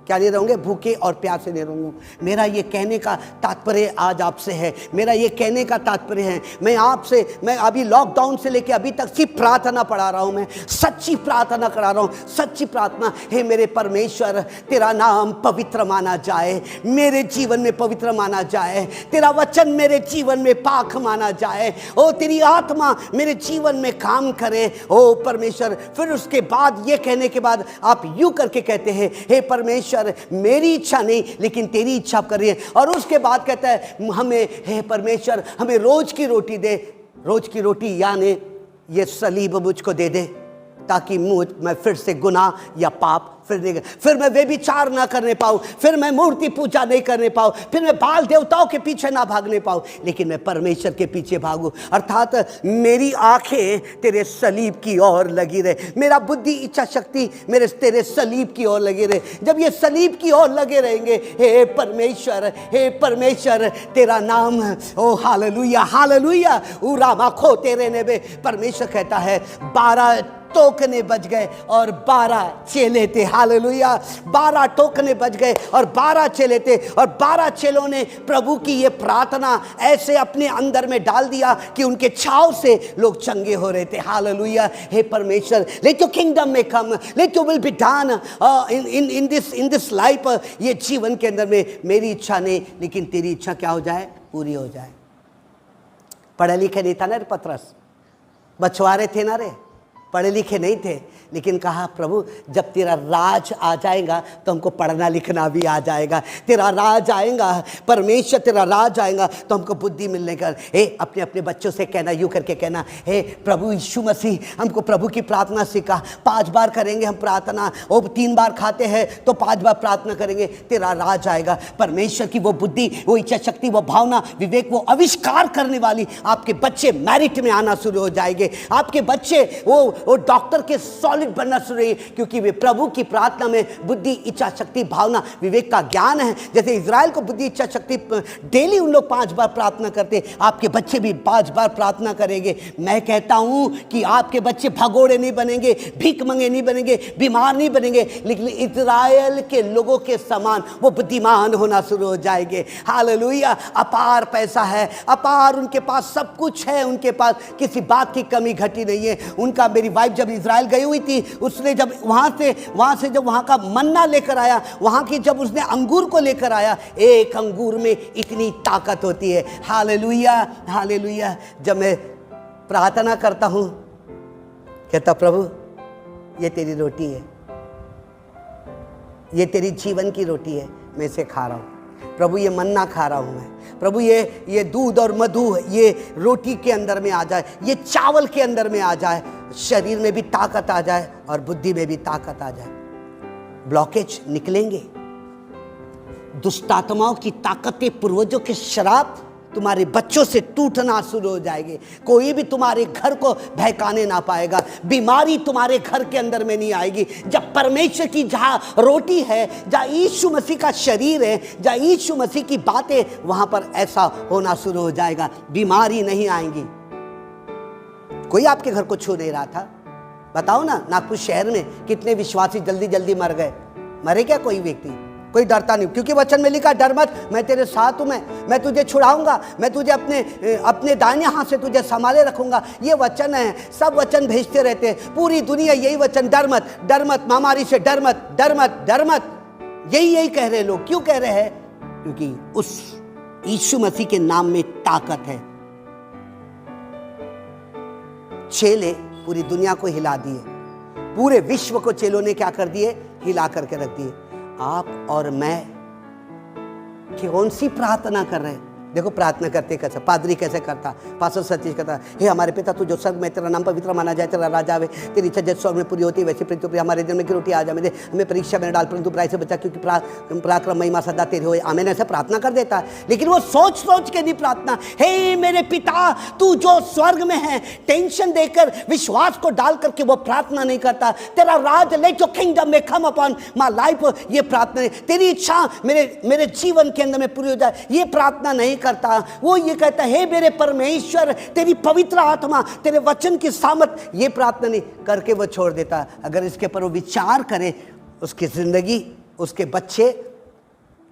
क्या नहीं रहेंगे? भूखे और प्यासे नहीं रहेंगे। मेरा ये कहने का तात्पर्य आज आपसे है, मेरा ये कहने का तात्पर्य है, मैं अभी लॉकडाउन से लेके अभी तक सिर्फ प्रार्थना पढ़ा रहा हूँ, मैं सच्ची प्रार्थना करा रहा हूँ, सच्ची प्रार्थना। हे मेरे परमेश्वर, तेरा नाम पवित्र माना जाए, मेरे जीवन में पवित्र माना जाए, तेरा वचन मेरे जीवन में पाक माना जाए, ओ तेरी आत्मा मेरे जीवन में काम करे, ओ परमेश्वर। फिर उसके बाद ये कहने के बाद आप यूं करके कहते हैं, हे परमेश्वर मेरी इच्छा नहीं लेकिन तेरी इच्छा कर रही है। और उसके बाद कहता है हमें, हे परमेश्वर हमें रोज की रोटी दे। रोज की रोटी यानी ये सलीब मुझको दे दे, ताकि मैं फिर से गुनाह या पाप फिर मैं व्यभिचार ना करने पाऊँ, फिर मैं मूर्ति पूजा नहीं करने पाऊँ, फिर मैं बाल देवताओं के पीछे ना भागने पाऊँ, लेकिन मैं परमेश्वर के पीछे भागूँ। अर्थात मेरी आंखें तेरे सलीब की ओर लगी रहे, मेरा बुद्धि इच्छा शक्ति मेरे तेरे सलीब की ओर लगी रहे। जब ये सलीब की ओर लगे रहेंगे, हे परमेश्वर तेरा नाम, ओ हालेलुया हालेलुया, उरामा खो तेरे नेबे। परमेश्वर कहता है 12 टोकने बच गए और 12 चेले थे। हालेलुया, 12 टोकने बच गए और 12 चेले थे। और 12 चेलों ने प्रभु की ये प्रार्थना ऐसे अपने अंदर में डाल दिया कि उनके छाव से लोग चंगे हो रहे थे। हालेलुया। हे परमेश्वर, लेट योर किंगडम में come, let your will be done in this life. ये जीवन के अंदर में मेरी इच्छा नहीं लेकिन तेरी इच्छा क्या हो जाए? पूरी हो जाए। पढ़े लिखे नहीं था ना रे पतरस, मछुआरे थे ना रे, पढ़े लिखे नहीं थे, लेकिन कहा प्रभु जब तेरा राज आ जाएगा तो हमको पढ़ना लिखना भी आ जाएगा। तेरा राज आएगा परमेश्वर, तेरा राज आएगा तो हमको बुद्धि मिलने का। हे अपने अपने बच्चों से कहना, यूँ करके कहना, हे प्रभु यीशु मसीह हमको प्रभु की प्रार्थना सिखा। 5 बार करेंगे हम प्रार्थना, वो 3 बार खाते हैं तो 5 बार प्रार्थना करेंगे, तेरा राज आएगा। परमेश्वर की वो बुद्धि, वो इच्छा शक्ति, वो भावना, विवेक, वो आविष्कार करने वाली आपके बच्चे मैरिट में आना शुरू हो जाएंगे। आपके बच्चे वो डॉक्टर के सॉलिड बनना शुरू हुई, क्योंकि वे प्रभु की प्रार्थना में बुद्धि इच्छा शक्ति भावना विवेक का ज्ञान है। जैसे इजराइल को बुद्धि इच्छा शक्ति डेली उन लोग 5 बार प्रार्थना करते, आपके बच्चे भी 5 बार प्रार्थना करेंगे। मैं कहता हूं कि आपके बच्चे भगोड़े नहीं बनेंगे, भीख मंगे नहीं बनेंगे, बीमार नहीं बनेंगे, लेकिन इजराइल के लोगों के समान वो बुद्धिमान होना शुरू हो जाएंगे। हालेलुया। अपार पैसा है, अपार उनके पास सब कुछ है, उनके पास किसी बात की कमी घटी नहीं है। उनका, मेरी वाइफ जब इजराइल गई हुई थी, उसने जब वहाँ से जब वहाँ का मन्ना लेकर आया, वहाँ की जब उसने अंगूर को लेकर आया, एक अंगूर में इतनी ताकत होती है। Hallelujah hallelujah. जब मैं प्रार्थना करता हूँ, कहता प्रभु ये तेरी रोटी है, ये तेरी जीवन की रोटी है, मैं इसे खा रहा हूँ। प्रभु ये मन्ना खा रहा हूँ मैं। प्रभु ये दूध और मधु ये रोटी के अंदर में आ जाए, ये चावल के अंदर में आ जाए, शरीर में भी ताकत आ जाए और बुद्धि में भी ताकत आ जाए। ब्लॉकेज निकलेंगे, दुष्ट आत्माओं की ताकतें, पूर्वजों के श्राप तुम्हारे बच्चों से टूटना शुरू हो जाएंगे। कोई भी तुम्हारे घर को बहकाने ना पाएगा, बीमारी तुम्हारे घर के अंदर में नहीं आएगी। जब परमेश्वर की जहाँ रोटी है, जहाँ यीशु मसीह का शरीर है, जहाँ यीशु मसीह की बातें, वहाँ पर ऐसा होना शुरू हो जाएगा, बीमारी नहीं आएंगी। कोई आपके घर को छू नहीं रहा था? बताओ ना, नागपुर शहर में कितने विश्वासी जल्दी जल्दी मर गए? मरे क्या कोई व्यक्ति? कोई डरता नहीं, क्योंकि वचन में लिखा डर मत, मैं तेरे साथ हूं, मैं तुझे छुड़ाऊंगा, मैं तुझे अपने दाहिने हाथ से तुझे संभाले रखूंगा। ये वचन है, सब वचन भेजते रहते हैं, पूरी दुनिया यही वचन, डर मत, डर मत, महामारी से डर मत, डर मत, डर मत, यही कह रहे लोग। क्यों कह रहे हैं? क्योंकि उस यीशु मसीह के नाम में ताकत है। चेले पूरी दुनिया को हिला दिए, पूरे विश्व को चेलों ने क्या कर दिए? हिला करके रख दिए। आप और मैं कौन सी प्रार्थना कर रहे हैं? देखो प्रार्थना करते कैसे, पादरी कैसे करता, पास्टर सतीश करता, हे हमारे पिता तू जो स्वर्ग में, तेरा नाम पवित्र माना जाए, तेरा राज आवे, तेरी इच्छा जैसे स्वर्ग में पूरी होती है वैसे पृथ्वी पर हमारे दिन में की रोटी आ जाए, हमें परीक्षा में डाल परंतु बुराई से बचा, क्योंकि पराक्रम महिमा सदा तेरे होए, आमीन। ऐसे प्रार्थना कर देता है, लेकिन वो सोच सोच के नहीं प्रार्थना। हे मेरे पिता तू जो स्वर्ग में है, टेंशन देकर, विश्वास को डाल करके वो प्रार्थना नहीं करता। तेरा राज, लेट योर किंगडम में कम अपॉन माय लाइफ, ये प्रार्थना नहीं। तेरी इच्छा मेरे जीवन के अंदर में पूरी हो जाए, ये प्रार्थना नहीं करता। वो ये कहता है हे मेरे परमेश्वर, तेरी पवित्र आत्मा, तेरे वचन की सामर्थ, ये प्रार्थना नहीं करके वो छोड़ देता। अगर इसके पर वो विचार करे, उसकी जिंदगी, उसके बच्चे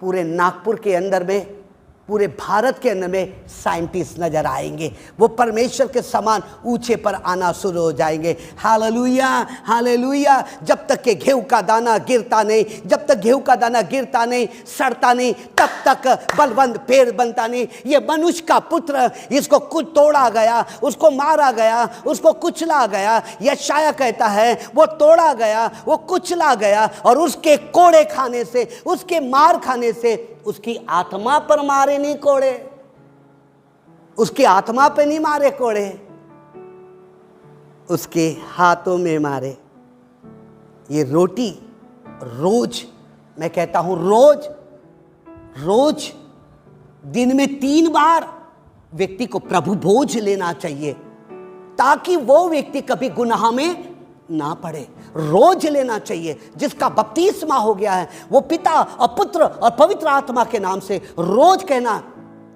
पूरे नागपुर के अंदर में, पूरे भारत के अंदर में साइंटिस्ट नजर आएंगे, वो परमेश्वर के समान ऊंचे पर आना शुरू हो जाएंगे। Hallelujah, hallelujah. जब तक के गेहूं का दाना गिरता नहीं, जब तक गेहूं का दाना गिरता नहीं, सड़ता नहीं, तब तक बलवंत पेड़ बनता नहीं। ये मनुष्य का पुत्र, इसको कुछ तोड़ा गया, उसको मारा गया, उसको कुचला गया। यशाया कहता है वो तोड़ा गया, वो कुचला गया, और उसके कोड़े खाने से, उसके मार खाने से उसकी आत्मा पर मारे नहीं कोड़े, उसकी आत्मा पे नहीं मारे कोड़े, उसके हाथों में मारे। ये रोटी रोज, मैं कहता हूं रोज रोज दिन में 3 बार व्यक्ति को प्रभु भोज लेना चाहिए, ताकि वो व्यक्ति कभी गुनाह में ना पड़े। रोज लेना चाहिए। जिसका बपतिस्मा हो गया है, वो पिता और पुत्र और पवित्र आत्मा के नाम से रोज कहना,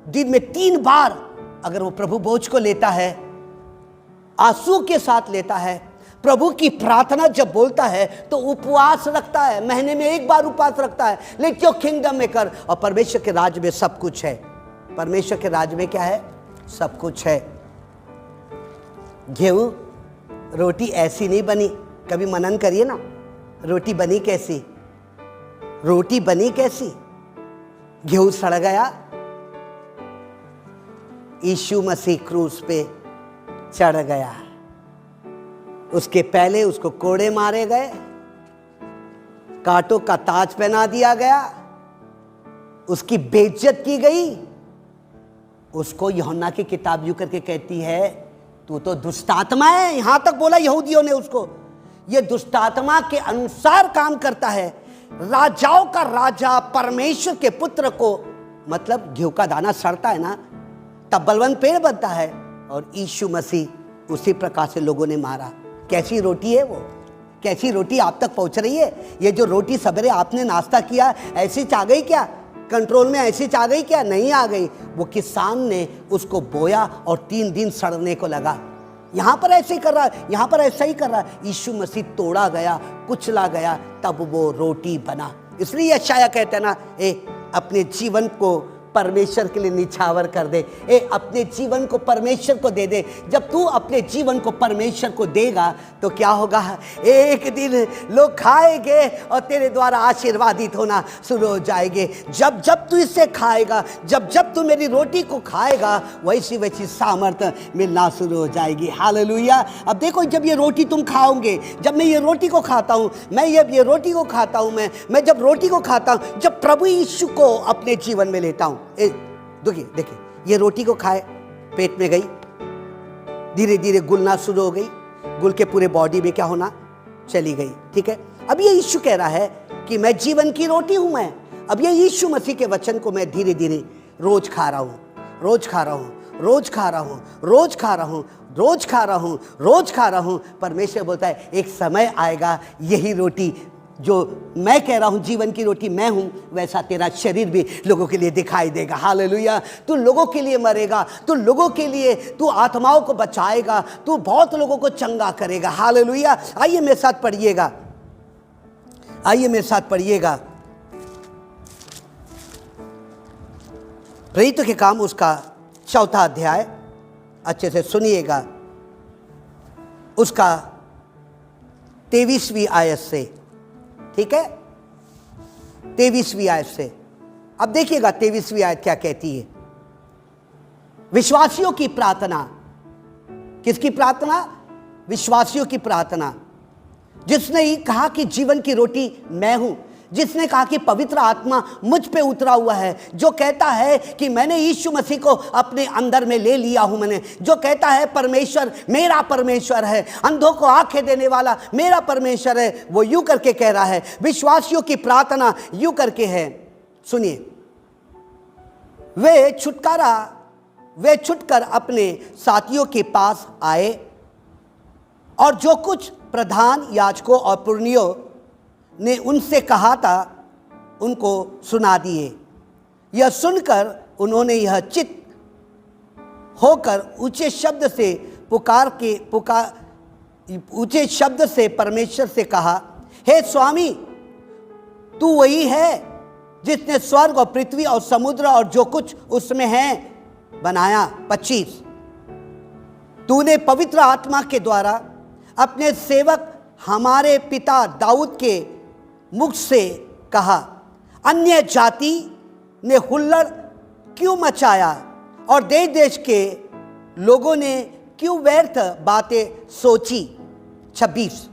दिन में 3 बार अगर वो प्रभु भोज को लेता है, आंसू के साथ लेता है, प्रभु की प्रार्थना जब बोलता है तो उपवास रखता है, महीने में 1 बार उपवास रखता है, लेट योर किंगडम में कर। और परमेश्वर के राज्य में सब कुछ है। परमेश्वर के राज्य में क्या है? सब कुछ है। गेहूं रोटी ऐसी नहीं बनी, कभी मनन करिए ना, रोटी बनी कैसी, रोटी बनी कैसी? गेहूं सड़ गया, यीशु मसीह क्रूस पे चढ़ गया, उसके पहले उसको कोड़े मारे गए, कांटों का ताज पहना दिया गया, उसकी बेइज्जत की गई। उसको यूहन्ना की किताब यूं करके कहती है तू तो दुष्टात्मा है। यहां तक बोला यहूदियों ने उसको, ये दुष्टात्मा के अनुसार काम करता है। राजाओं का राजा, परमेश्वर के पुत्र को, मतलब गेहूं का दाना सड़ता है ना, तब बलवंत पेड़ बनता है। और यीशु मसीह उसी प्रकार से लोगों ने मारा। कैसी रोटी है वो? कैसी रोटी आप तक पहुंच रही है? ये जो रोटी सवेरे आपने नाश्ता किया, ऐसी आ गई क्या? कंट्रोल में ऐसी आ गई क्या? नहीं आ गई। वो किसान ने उसको बोया और 3 दिन सड़ने को लगा। यहां पर ऐसे ही कर रहा है, यहां पर ऐसा ही कर रहा है। यीशु मसीह तोड़ा गया, कुचला गया, तब वो रोटी बना। इसलिए यशाया कहते हैं ना, अपने जीवन को परमेश्वर के लिए निछावर कर दे, अपने जीवन को परमेश्वर को दे दे। जब तू अपने जीवन को परमेश्वर को देगा तो क्या होगा? एक दिन लोग खाएंगे और तेरे द्वारा आशीर्वादित होना शुरू हो जाएंगे। जब जब तू इससे खाएगा, जब जब तू मेरी रोटी को खाएगा, वैसी वैसी सामर्थ्य मिलना शुरू हो जाएगी। हालेलुया। अब देखो, जब ये रोटी तुम खाओगे, जब मैं ये रोटी को खाता हूँ, मैं ये रोटी को खाता हूँ, मैं जब रोटी को खाता हूँ, जब प्रभु यीशु को अपने जीवन में लेता हूँ, देखिए ये रोटी को खाए, पेट में गई, धीरे धीरे गुलना शुरू हो गई, गुल के पूरे बॉडी में क्या होना, चली गई। ठीक है। अब ये यीशु कह रहा है कि मैं जीवन की रोटी हूं। मैं अब ये यीशु मसीह के वचन को मैं धीरे धीरे रोज खा रहा हूं, रोज खा रहा हूं, रोज खा रहा हूं, रोज खा रहा हूं, रोज खा रहा हूं, रोज खा रहा हूं। परमेश्वर बोलता है एक समय आएगा, यही रोटी जो मैं कह रहा हूं जीवन की रोटी मैं हूं, वैसा तेरा शरीर भी लोगों के लिए दिखाई देगा। हालेलुया। तू लोगों के लिए मरेगा, तू लोगों के लिए, तू आत्माओं को बचाएगा, तू बहुत लोगों को चंगा करेगा। हालेलुया। आइए मेरे साथ पढ़िएगा, आइए मेरे साथ पढ़िएगा प्रेरितों के काम उसका 4 अध्याय, अच्छे से सुनिएगा, उसका 23वीं आयत से, ठीक है, 23वीं आयत से। अब देखिएगा 23वीं आयत क्या कहती है। विश्वासियों की प्रार्थना, किसकी प्रार्थना? विश्वासियों की प्रार्थना। जिसने ही कहा कि जीवन की रोटी मैं हूं, जिसने कहा कि पवित्र आत्मा मुझ पे उतरा हुआ है, जो कहता है कि मैंने यीशु मसीह को अपने अंदर में ले लिया हूं, मैंने, जो कहता है परमेश्वर मेरा परमेश्वर है, अंधों को आंखें देने वाला मेरा परमेश्वर है, वो यूं करके कह रहा है। विश्वासियों की प्रार्थना यूं करके है, सुनिए। वे छुटकर अपने साथियों के पास आए और जो कुछ प्रधान याजकों और पुरनियों ने उनसे कहा था उनको सुना दिए। यह सुनकर उन्होंने यह चित होकर ऊंचे शब्द से परमेश्वर से कहा, हे स्वामी, तू वही है जिसने स्वर्ग और पृथ्वी और समुद्र और जो कुछ उसमें है बनाया। 25, तूने पवित्र आत्मा के द्वारा अपने सेवक हमारे पिता दाऊद के मुख से कहा, अन्य जाति ने हुल्लड़ क्यों मचाया और देश देश के लोगों ने क्यों व्यर्थ बातें सोची। 26,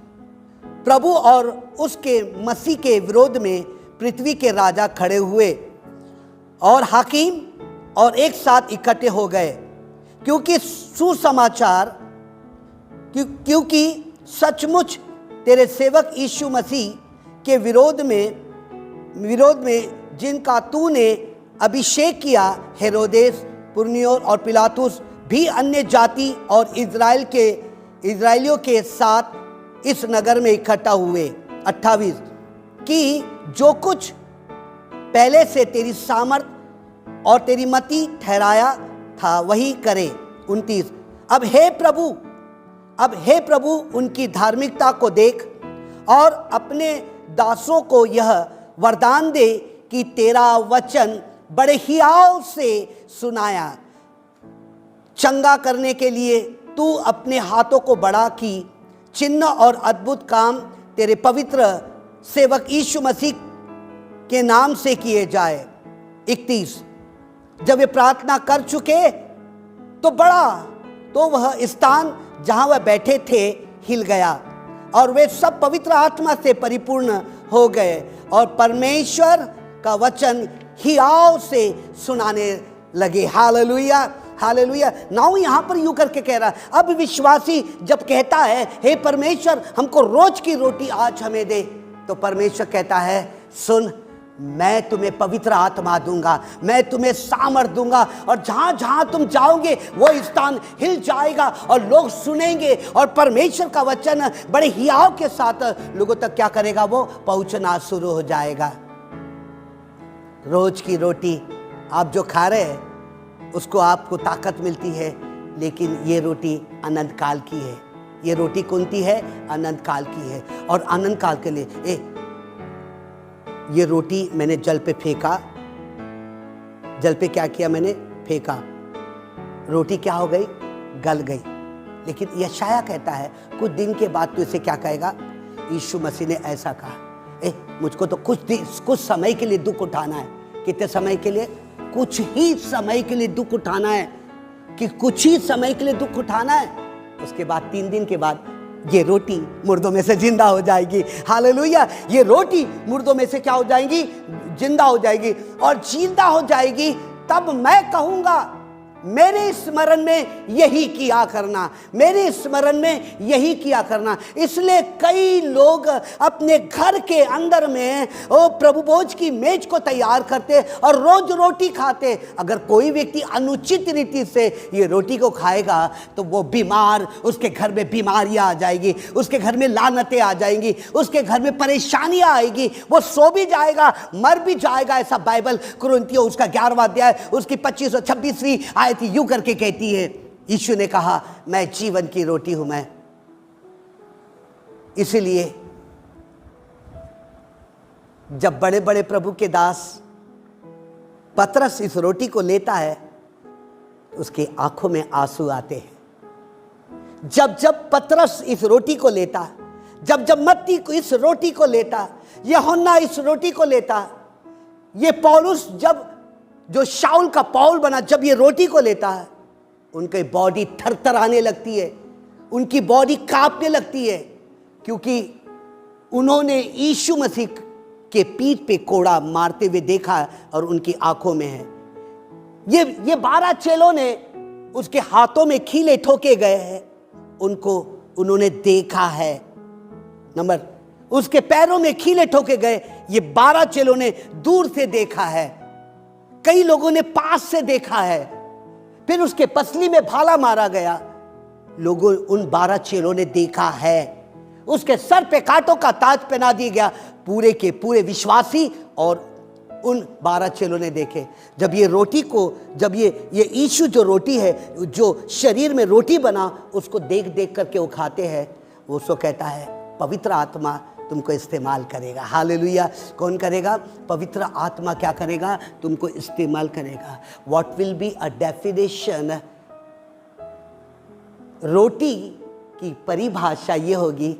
प्रभु और उसके मसीह के विरोध में पृथ्वी के राजा खड़े हुए और हाकिम और एक साथ इकट्ठे हो गए, क्योंकि सचमुच तेरे सेवक यीशु मसीह के विरोध में जिनका तूने अभिषेक किया, हेरोदेस, पुरनियों और पिलातुस भी अन्य जाति और इजराइलियों के साथ इस नगर में इकट्ठा हुए। 28, कि जो कुछ पहले से तेरी सामर्थ और तेरी मति ठहराया था वही करे। 29, अब हे प्रभु उनकी धार्मिकता को देख और अपने दासों को यह वरदान दे कि तेरा वचन बड़े हियाव से सुनाया। चंगा करने के लिए तू अपने हाथों को बढ़ा कि चिन्ह और अद्भुत काम तेरे पवित्र सेवक यीशु मसीह के नाम से किए जाए। 31, जब वे प्रार्थना कर चुके तो वह स्थान जहां वह बैठे थे हिल गया और वे सब पवित्र आत्मा से परिपूर्ण हो गए और परमेश्वर का वचन हियाव से सुनाने लगे। Hallelujah, hallelujah. नाउ यहां पर यूं करके कह रहा है, अब विश्वासी जब कहता है, हे परमेश्वर हमको रोज की रोटी आज हमें दे, तो परमेश्वर कहता है, सुन, मैं तुम्हें पवित्र आत्मा दूंगा, मैं तुम्हें सामर्थ दूंगा और जहां जहां तुम जाओगे वो स्थान हिल जाएगा और लोग सुनेंगे और परमेश्वर का वचन बड़े हियाव के साथ लोगों तक क्या करेगा, वो पहुंचना शुरू हो जाएगा। रोज की रोटी आप जो खा रहे हैं उसको आपको ताकत मिलती है, लेकिन ये रोटी अनंत काल की है। ये रोटी कौन-सी है? अनंत काल की है। और अनंत काल के लिए ये रोटी मैंने जल पे फेंका, जल पे क्या किया, मैंने फेंका, रोटी क्या हो गई? गल गई। लेकिन यशाया कहता है कुछ दिन के बाद तो इसे क्या कहेगा? यीशु मसीह ने ऐसा कहा, मुझको तो कुछ समय के लिए दुख उठाना है। कितने समय के लिए? कुछ ही समय के लिए दुख उठाना है, कि कुछ ही समय के लिए दुख उठाना है। उसके बाद 3 दिन के बाद ये रोटी मुर्दों में से जिंदा हो जाएगी। हालेलुया। ये रोटी मुर्दों में से क्या हो जाएगी? जिंदा हो जाएगी। और जिंदा हो जाएगी तब मैं कहूंगा, मेरे स्मरण में यही किया करना, मेरे स्मरण में यही किया करना। इसलिए कई लोग अपने घर के अंदर में प्रभु भोज की मेज को तैयार करते और रोज रोटी खाते। अगर कोई व्यक्ति अनुचित रीति से ये रोटी को खाएगा तो वो बीमार, उसके घर में बीमारियां आ जाएगी, उसके घर में लानतें आ जाएंगी, उसके घर में परेशानियां आएगी, वो सो भी जाएगा, मर भी जाएगा। ऐसा बाइबल कुरिन्थियों उसका 11वां अध्याय उसकी 25 और 26वीं आयत यूं करके कहती है। यीशु ने कहा, मैं जीवन की रोटी हूं। मैं इसलिए जब बड़े बड़े प्रभु के दास पतरस इस रोटी को लेता है तो उसकी आंखों में आंसू आते हैं। जब जब पतरस इस रोटी को लेता, जब जब मत्ती को इस रोटी को लेता, यूहन्ना इस रोटी को लेता, ये पौलुस जब जो शाऊल का पौल बना, जब ये रोटी को लेता है, उनकी बॉडी थरथराने लगती है, उनकी बॉडी कांपने लगती है, क्योंकि उन्होंने यीशु मसीह के पीठ पे कोड़ा मारते हुए देखा और उनकी आंखों में है। ये 12 चेलों ने उसके हाथों में खीले ठोके गए हैं, उनको उन्होंने देखा है। नंबर, उसके पैरों में खीले ठोके गए, ये 12 चेलों ने दूर से देखा है, कई लोगों ने पास से देखा है। फिर उसके पसली में भाला मारा गया, लोगों उन 12 चेलों ने देखा है। उसके सर पे कांटों का ताज पहना दिया गया, पूरे के पूरे विश्वासी और उन 12 चेलों ने देखे। जब ये रोटी को, जब ये यीशु जो रोटी है, जो शरीर में रोटी बना, उसको देख देख करके वो खाते हैं, वो उसको कहता है पवित्र आत्मा तुमको इस्तेमाल करेगा। हालेलुया। कौन करेगा? पवित्र आत्मा क्या करेगा? तुमको इस्तेमाल करेगा। What will be a definition? रोटी की परिभाषा ये होगी,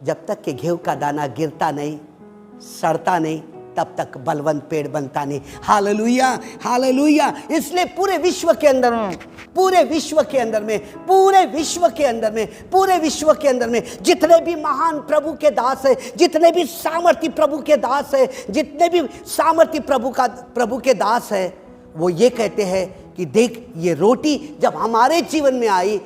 जब तक कि गेहूं का दाना गिरता नहीं, सड़ता नहीं, तब तक बलवंत पेड़ बनता नहीं। Hallelujah, hallelujah. इसलिए पूरे विश्व के अंदर में, पूरे विश्व के अंदर में, पूरे विश्व के अंदर में, पूरे विश्व के अंदर में जितने भी महान प्रभु के दास है, जितने भी सामर्थी प्रभु के दास है, जितने भी सामर्थी प्रभु के दास है, वो ये कहते हैं कि देख, ये रोटी जब हमारे जीवन में आई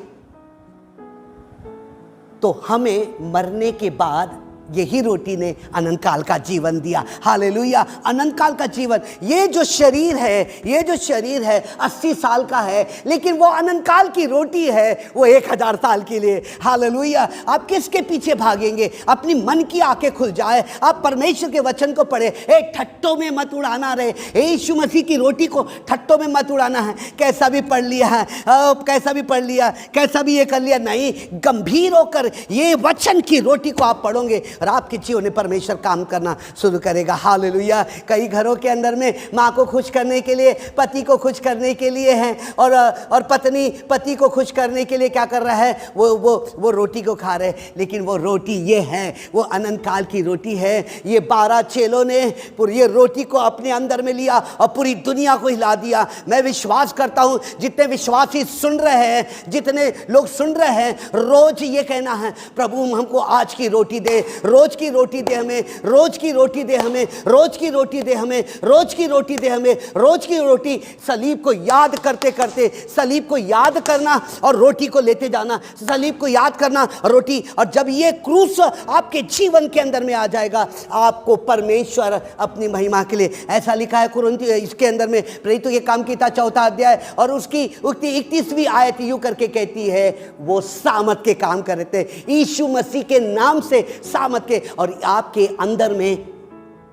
तो हमें मरने के बाद यही रोटी ने अनंत काल का जीवन दिया। हालेलुया, अनंत काल का जीवन। ये जो शरीर है, ये जो शरीर है 80 साल का है, लेकिन वो अनंत काल की रोटी है, वो 1000 साल के लिए। हालेलुया। आप किसके पीछे भागेंगे? अपनी मन की आंखें खुल जाए, आप परमेश्वर के वचन को पढ़े। एक ठट्टों में मत उड़ाना रहे, यीशु मसीह की रोटी को ठट्टों में मत उड़ाना है। कैसा भी पढ़ लिया है, कैसा भी पढ़ लिया, कैसा भी ये कर लिया, नहीं, गंभीर होकर ये वचन की रोटी को आप पढ़ोगे और आपके जीवन में परमेश्वर काम करना शुरू करेगा। हालेलुया। कई घरों के अंदर में माँ को खुश करने के लिए, पति को खुश करने के लिए हैं, और पत्नी पति को खुश करने के लिए क्या कर रहा है? वो रोटी को खा रहे, लेकिन वो रोटी ये है, वो अनंत काल की रोटी है। ये 12 चेलों ने पूरी ये रोटी को अपने अंदर में लिया और पूरी दुनिया को हिला दिया। मैं विश्वास करता हूँ जितने विश्वासी सुन रहे हैं, जितने लोग सुन रहे हैं, रोज ये कहना है, प्रभु हमको आज की रोटी दे, रोज की रोटी दे हमें, रोज की रोटी दे हमें, रोज की रोटी दे हमें, रोज की रोटी दे हमें, रोज की रोटी। सलीब को याद करते करते, सलीब को याद करना और रोटी को लेते जाना, सलीब को याद करना और रोटी। और जब ये क्रूस आपके जीवन के अंदर में आ जाएगा, आपको परमेश्वर अपनी महिमा के लिए, ऐसा लिखा है कुरिन्थी इसके अंदर में, प्रेरितों के काम की 4 अध्याय और उसकी 31वीं आयत यूं करके कहती है, वो सामत के काम कर रहे थे, यीशु मसीह के नाम से सामत के। और आपके अंदर में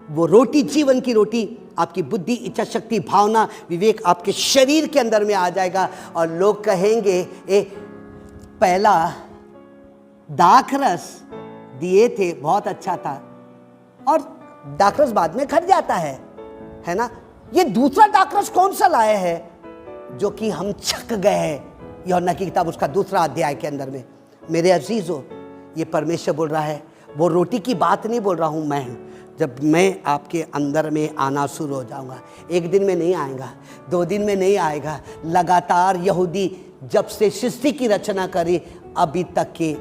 वो रोटी, जीवन की रोटी, आपकी बुद्धि, इच्छा शक्ति, भावना, विवेक आपके शरीर के अंदर में आ जाएगा। और लोग कहेंगे, ए पहला दाखरस दिए थे, बहुत अच्छा था, और दाखरस बाद में घट जाता है ना? ये दूसरा दाखरस कौन सा लाए है जो कि हम छक गए हैं? यूहन्ना की किताब उसका 2 अध्याय के अंदर में। मेरे अजीजों, ये परमेश्वर बोल रहा है, वो रोटी की बात नहीं बोल रहा हूँ मैं। जब मैं आपके अंदर में आना शुरू हो जाऊँगा, एक दिन में नहीं आएगा, 2 दिन में नहीं आएगा, लगातार यहूदी जब से सृष्टि की रचना करी अभी तक के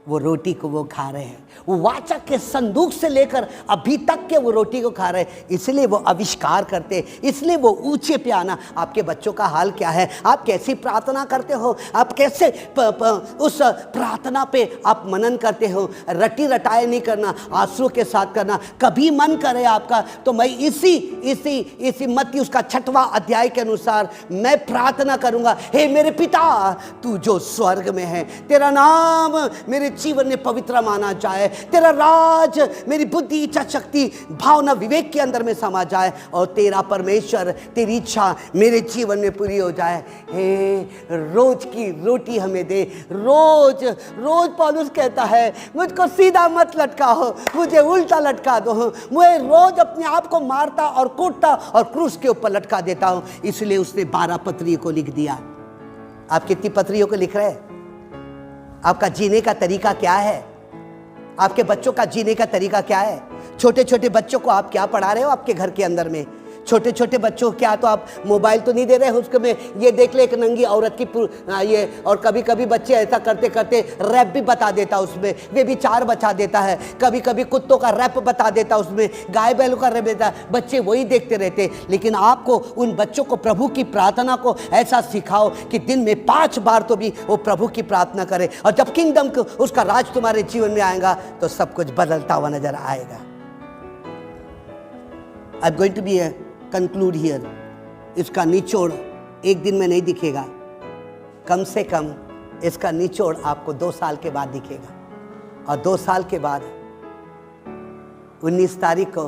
वो रोटी को वो खा रहे हैं, वो वाचा के संदूक से लेकर अभी तक के वो रोटी को खा रहे हैं। इसलिए वो आविष्कार करते, इसलिए वो ऊंचे पे आना। आपके बच्चों का हाल क्या है? आप कैसी प्रार्थना करते हो? आप कैसे उस प्रार्थना पे आप मनन करते हो? रटी रटाए नहीं करना, आंसू के साथ करना। कभी मन करे आपका तो मैं इसी मत्ती उसका 6वां अध्याय के अनुसार मैं प्रार्थना करूंगा, हे मेरे पिता तू जो स्वर्ग में है, तेरा नाम मेरे जीवन में पवित्र माना जाए, जाए, तेरा राज मेरी बुद्धि, इच्छा, शक्ति, भावना, विवेक के अंदर में समा जाए और तेरा परमेश्वर, तेरी इच्छा मेरे जीवन में पूरी हो जाए। हे रोज की रोटी हमें दे। रोज रोज पौलुस कहता है, मुझको सीधा मत लटकाओ, मुझे उल्टा लटका दो। मैं रोज अपने आप को मारता और कूटता और क्रूस के ऊपर लटका देता हूं। इसलिए उसने 12 पत्रियों को लिख दिया। आप कितनी पत्रियों को लिख रहे हैं? आपका जीने का तरीका क्या है? आपके बच्चों का जीने का तरीका क्या है? छोटे छोटे बच्चों को आप क्या पढ़ा रहे हो आपके घर के अंदर में? छोटे छोटे बच्चों को क्या तो आप मोबाइल तो नहीं दे रहे हो उसको में ये देख ले एक नंगी औरत की ये, और कभी कभी बच्चे ऐसा करते करते रैप भी बता देता उसमें, वे भी 4 बचा देता है। कभी कभी कुत्तों का रैप बता देता उसमें, गाय बैलों का रैप देता है। बच्चे वही देखते रहते। लेकिन आपको उन बच्चों को प्रभु की प्रार्थना को ऐसा सिखाओ कि दिन में 5 बार तो भी वो प्रभु की प्रार्थना करे। और जब किंगडम को उसका राज तुम्हारे जीवन में आएगा तो सब कुछ बदलता हुआ नजर आएगा। I am going to be conclude here. इसका निचोड़ एक दिन में नहीं दिखेगा, कम से कम इसका निचोड़ आपको 2 साल के बाद दिखेगा। और 2 साल के बाद 19 तारीख को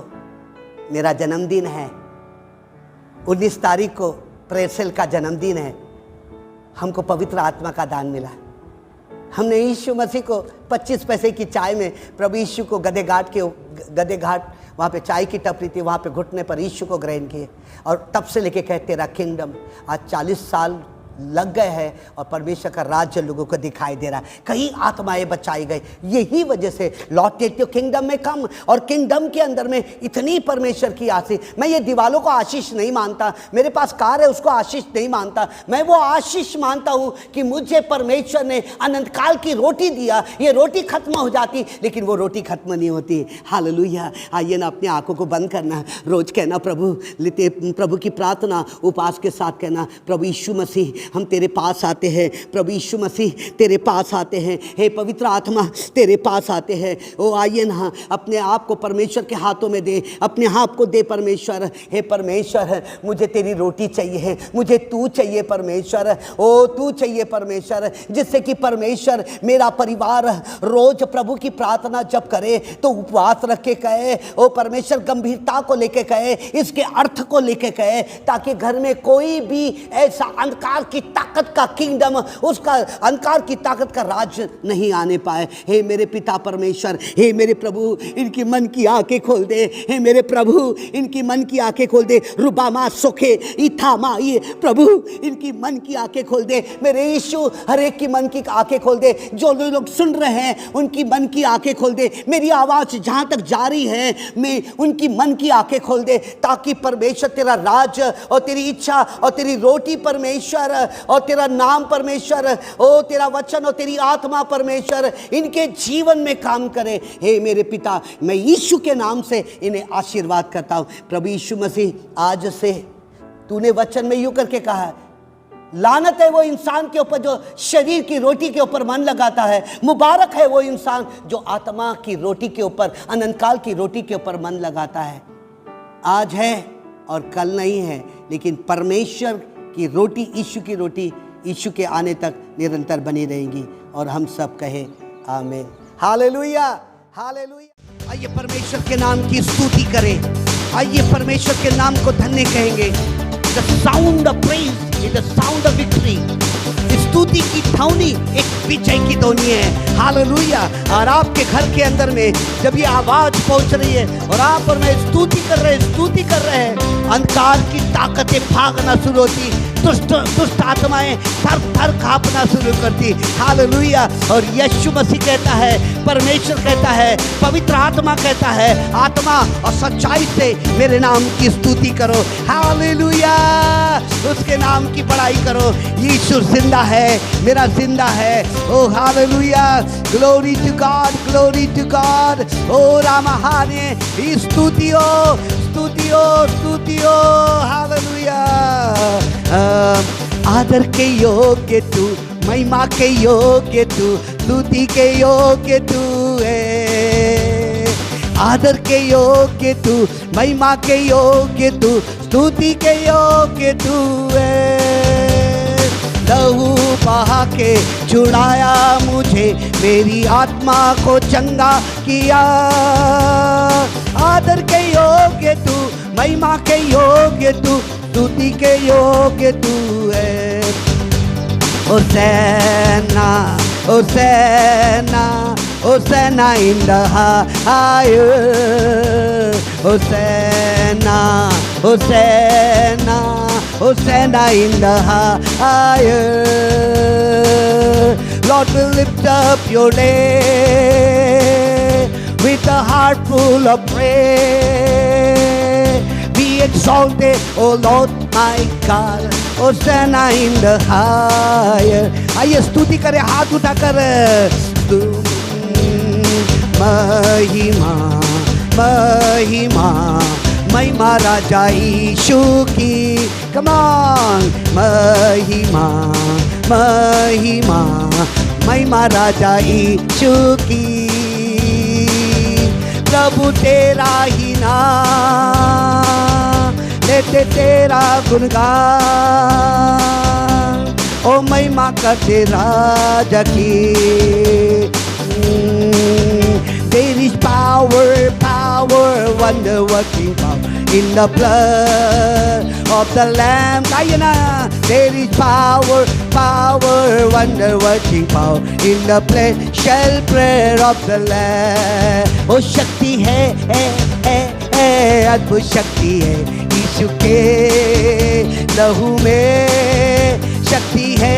मेरा जन्मदिन है। 19 तारीख को प्रेसेल का जन्मदिन है। हमको पवित्र आत्मा का दान मिला। हमने यीशु मसीह को 25 पैसे की चाय में प्रभु यीशु को गधे घाट वहाँ पे चाय की टपरी थी, वहाँ पे घुटने पर यीशु को ग्रहण किए। और तब से लेके कहते तेरा किंगडम आज 40 साल लग गए हैं और परमेश्वर का राज्य लोगों को दिखाई दे रहा है। कई आत्माएं बचाई गई। यही वजह से लौट के किंगडम में कम, और किंगडम के अंदर में इतनी परमेश्वर की आशीष। मैं ये दीवालों को आशीष नहीं मानता, मेरे पास कार है उसको आशीष नहीं मानता। मैं वो आशीष मानता हूँ कि मुझे परमेश्वर ने अनंत काल की रोटी दिया। ये रोटी खत्म हो जाती लेकिन वो रोटी खत्म नहीं होती। हालेलुया। आइए ना अपनी आंखों को बंद करना, रोज कहना प्रभु की प्रार्थना उपवास के साथ कहना, प्रभु यीशु मसीह हम तेरे पास आते हैं। प्रभु यीशु मसीह तेरे पास आते हैं। हे पवित्र आत्मा तेरे पास आते हैं। ओ आइए ना अपने आप को परमेश्वर के हाथों में दे, अपने आप को दे परमेश्वर। हे परमेश्वर मुझे तेरी रोटी चाहिए है, मुझे तू चाहिए परमेश्वर। ओ तू चाहिए परमेश्वर, जिससे कि परमेश्वर मेरा परिवार रोज प्रभु की प्रार्थना जब करे तो उपवास रख के कहे। ओ परमेश्वर गंभीरता को लेके कहे, इसके अर्थ को लेके कहे, ताकि घर में कोई भी ऐसा अंधकार की ताकत का किंगडम, उसका अंधकार की ताकत का राज नहीं आने पाए। हे मेरे पिता परमेश्वर, हे मेरे प्रभु इनकी मन की आंखें खोल दे। हे मेरे प्रभु इनकी मन की आंखें खोल दे। रुबामा सोखे इथामा, ये प्रभु इनकी मन की आंखें खोल दे। मेरे यीशु हर एक की मन की आंखें खोल दे। जो लोग सुन रहे हैं उनकी मन की आंखें खोल दे। मेरी आवाज जहां तक जा रही है मैं उनकी मन की आंखें खोल दे, ताकि परमेश्वर तेरा राज और तेरी इच्छा और तेरी रोटी परमेश्वर और तेरा नाम परमेश्वर, ओ तेरा वचन और तेरी आत्मा परमेश्वर इनके जीवन में काम करे। हे मेरे पिता, मैं यीशु के नाम से इन्हें आशीर्वाद करता हूं। प्रभु यीशु मसीह आज से तूने वचन में यूं करके कहा है, लानत है वो इंसान के ऊपर जो शरीर की रोटी के ऊपर मन लगाता है, मुबारक है वो इंसान जो आत्मा की रोटी के ऊपर, अनंत काल की रोटी के ऊपर मन लगाता है। आज है और कल नहीं है, लेकिन परमेश्वर की रोटी, यीशु की रोटी यीशु के आने तक निरंतर बनी रहेगी। और हम सब कहे आमीन। Hallelujah, hallelujah. आइए परमेश्वर के नाम की स्तुति करें। आइए परमेश्वर के नाम को धन्य कहेंगे। The sound of praise is the sound of victory. स्तुति की ध्वनि एक विजय की ध्वनि है। हालेलुया। और आपके घर के अंदर में जब ये आवाज पहुंच रही है और आप और मैं स्तुति कर रहे हैं, अंधकार की ताकतें भागना शुरू होती, दुष्ट आत्माएं थर थर कांपना शुरू करती। हालेलुया। और यीशु मसीह कहता है, परमेश्वर कहता है, पवित्र आत्मा कहता है, आत्मा और सच्चाई से मेरे नाम की स्तुति करो। हालेलुया। उसके नाम की बड़ाई करो। यीशु जिंदा है, मेरा जिंदा है। ओ hallelujah. Glory to God, glory to God. ओ रामहाने स्तुतियो, स्तुतियो, स्तुतियो। हालेलुया। आदर के योग्य तू, महिमा के योग्य तू, स्तुति के योग्य तू है। आदर के योग्य तू, महिमा के योग्य तू, स्तुति के योग्य तू है। लहू बहा के छुड़ाया मुझे, मेरी आत्मा को चंगा किया। आदर के योग्य तू, महिमा के योग्य तू, स्तुति के योग्य तू है। Hosanna, hosanna, hosanna in the highest, hosanna, hosanna, hosanna in the highest. Lord, we lift up your name with a heart full of praise. Be exalted, O Lord my God, Hosanna in the highest. आइए स्तुति करें, हाथ उठाकर। महिमा, महिमा, महिमा राजा यीशु की। Come on, महिमा, महिमा, महिमा राजा यीशु की। प्रभु तेरा ही नाम लेते तेरा गुणगान, ओ महिमा करते राजा की। There is power, power, wonder working power in the blood of the Lamb. There is power, power, wonder working power in the special prayer of the Lamb. Oh शक्ति है, अद्भुत शक्ति है यीशु के लहू में। शक्ति है,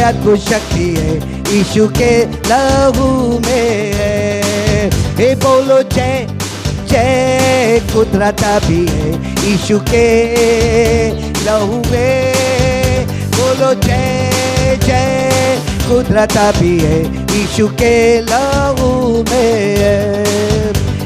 अद्भुत शक्ति है यीशु के लहू में। हे बोलो जय जय, कुदरत भी है यीशु के लहू में। बोलो जय जय, कुदरत भी है यीशु के लहू में।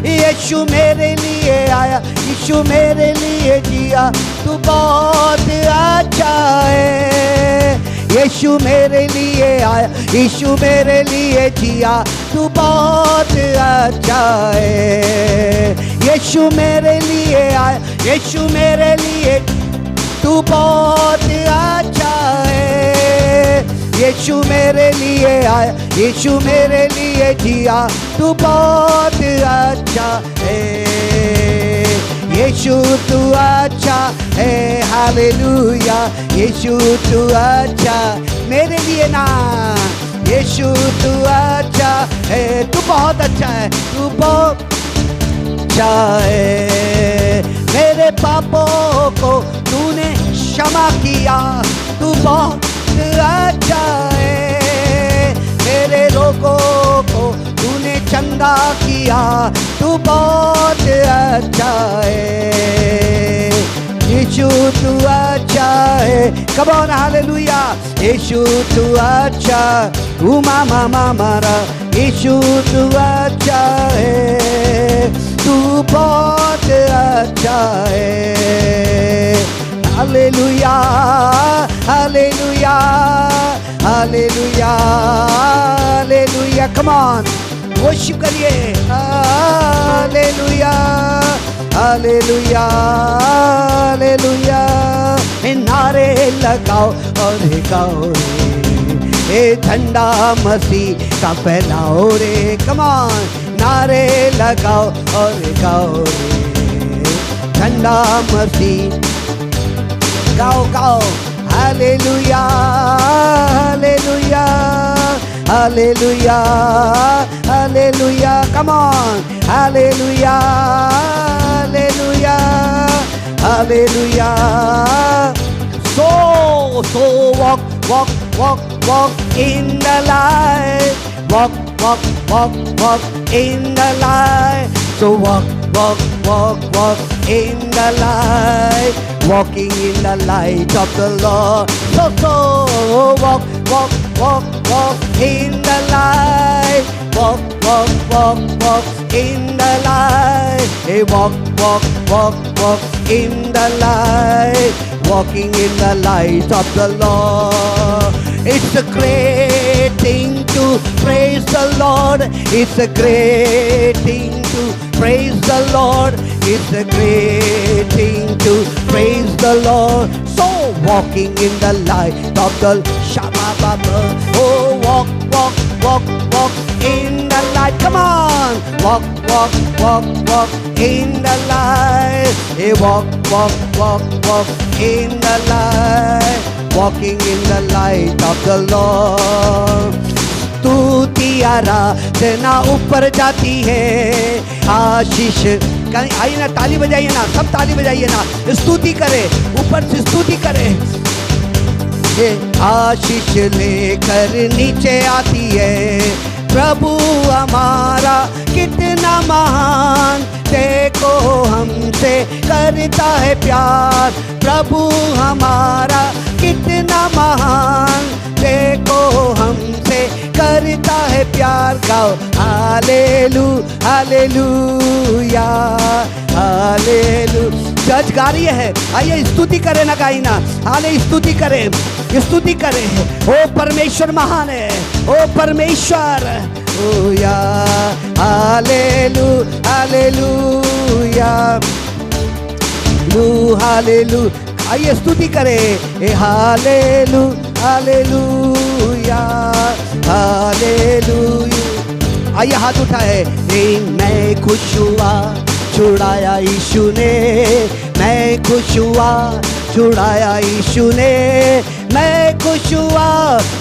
यीशु मेरे लिए आया, यीशु मेरे लिए जिया, तू बहुत अच्छा है। यीशु मेरे लिए आया, यीशु मेरे लिए जिया, तू बहुत अच्छा है। यीशु मेरे लिए आया, यीशु मेरे लिए, तू बहुत अच्छा है। यीशु मेरे लिए आया, यीशु मेरे लिए जिया, तू बहुत अच्छा है। यीशु तू अच्छा है, हालेलुया। यीशु तू अच्छा मेरे लिए ना, यीशु तू अच्छा है, तू बहुत अच्छा है, तू बहुत अच्छा है। मेरे पापों को तूने क्षमा किया, तू बहुत अच्छा है। मेरे रोगों को तूने चंगा किया, तू बहुत अच्छा है। यीशु तू अच्छा है, कम ऑन हालेलुया। यीशु तू अच्छा, मामा मारा, यीशु तू अच्छा है, तू बहुत अच्छा है। Hallelujah, hallelujah, hallelujah, hallelujah. Come on worship करिए। Hallelujah, hallelujah, hallelujah. नारे लगाओ और गाओ रे, ए झंडा मसीह का फैलाओ रे। कम ऑन नारे लगाओ और गाओ रे, झंडा मसीह गाओ गाओ। Hallelujah, hallelujah, hallelujah, hallelujah. Come on hallelujah, hallelujah, hallelujah. So walk, walk, walk, walk in the light. Walk, walk, walk, walk in the light. So walk, walk, walk, walk in the light. Walking in the light of the Lord. So walk, walk, walk, walk in the light. Walk, walk, walk, walk in the light. Hey, walk, walk, walk, walk in the light. Walking in the light of the Lord. It's a great thing to praise the Lord. It's a great thing to praise the Lord. It's a great thing to praise the Lord. So walking in the light of the Shabba. Oh, walk, walk, walk, walk in the light. Come on, walk, walk, walk, walk in the light. Hey, walk, walk, walk, walk in the light. Walking in the light of the Lord. स्तुति आराधना ऊपर जाती है, आशीष। कहीं आइए ना, ताली बजाइए ना, सब ताली बजाइए ना, स्तुति करे, ऊपर से स्तुति करे। ये आशीष लेकर नीचे आती है, प्रभु हमारा कितना महान, देखो हमसे करता है प्यार। प्रभु हमारा कितना महान, देखो हमसे करता है प्यार। गाओ हालेलू हालेलूया हालेलू। चर्च गा रही है, आइए स्तुति करें ना, गाई ना, हाले स्तुति करें, स्तुति करें। ओ परमेश्वर महान है, ओ परमेश्वर, ओ या हालेलू हालेलूया लू हालेलू। आइए स्तुति करें, ए हालेलू हालेलूया हालेलूया। आइए हाथ उठाए। मैं खुश हुआ छुड़ाया यीशु ने, मैं खुश हुआ छुड़ाया यीशु ने, मैं खुश हुआ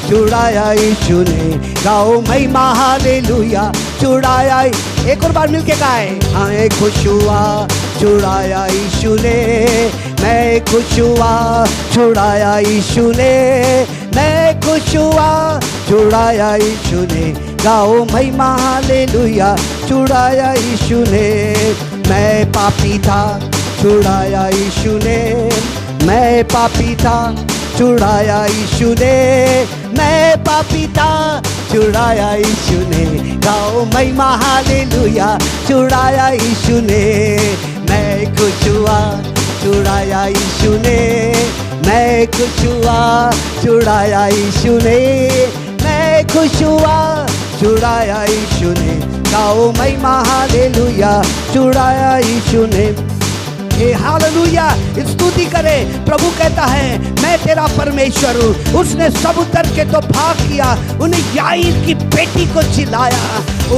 छुड़ाया यीशु ने। गाओ महिमा हालेलूया, छुड़ाया। एक और बार मिलके गाए। हाँ, मैं खुश हुआ छुड़ाया यीशु ने, मैं खुश हुआ छुड़ाया यीशु ने, मैं खुश हुआ छुड़ाया यीशु ने। गाओ महिमा हालेलूया, छुड़ाया यीशु ने। मैं पापी था छुड़ाया यीशु ने, मैं पापी था छुड़ाया यीशु ने, मैं पापी था छुड़ाया यीशु ने। गाओ महिमा हालेलूया, छुड़ाया यीशु ने। मैं खुश हुआ छुड़ाया यीशु ने, मैं खुश हुआ छुड़ाया यीशु ने, मैं खुश हुआ छुड़ाया यीशु ने। गाओ महिमा हालेलूया, छुड़ाया यीशु ने। हालेलुया, स्तुति करे। प्रभु कहता है मैं तेरा परमेश्वर हूँ। उसने समुद्र के तो भाग किया, उन्हें याईर की बेटी को चिल्लाया।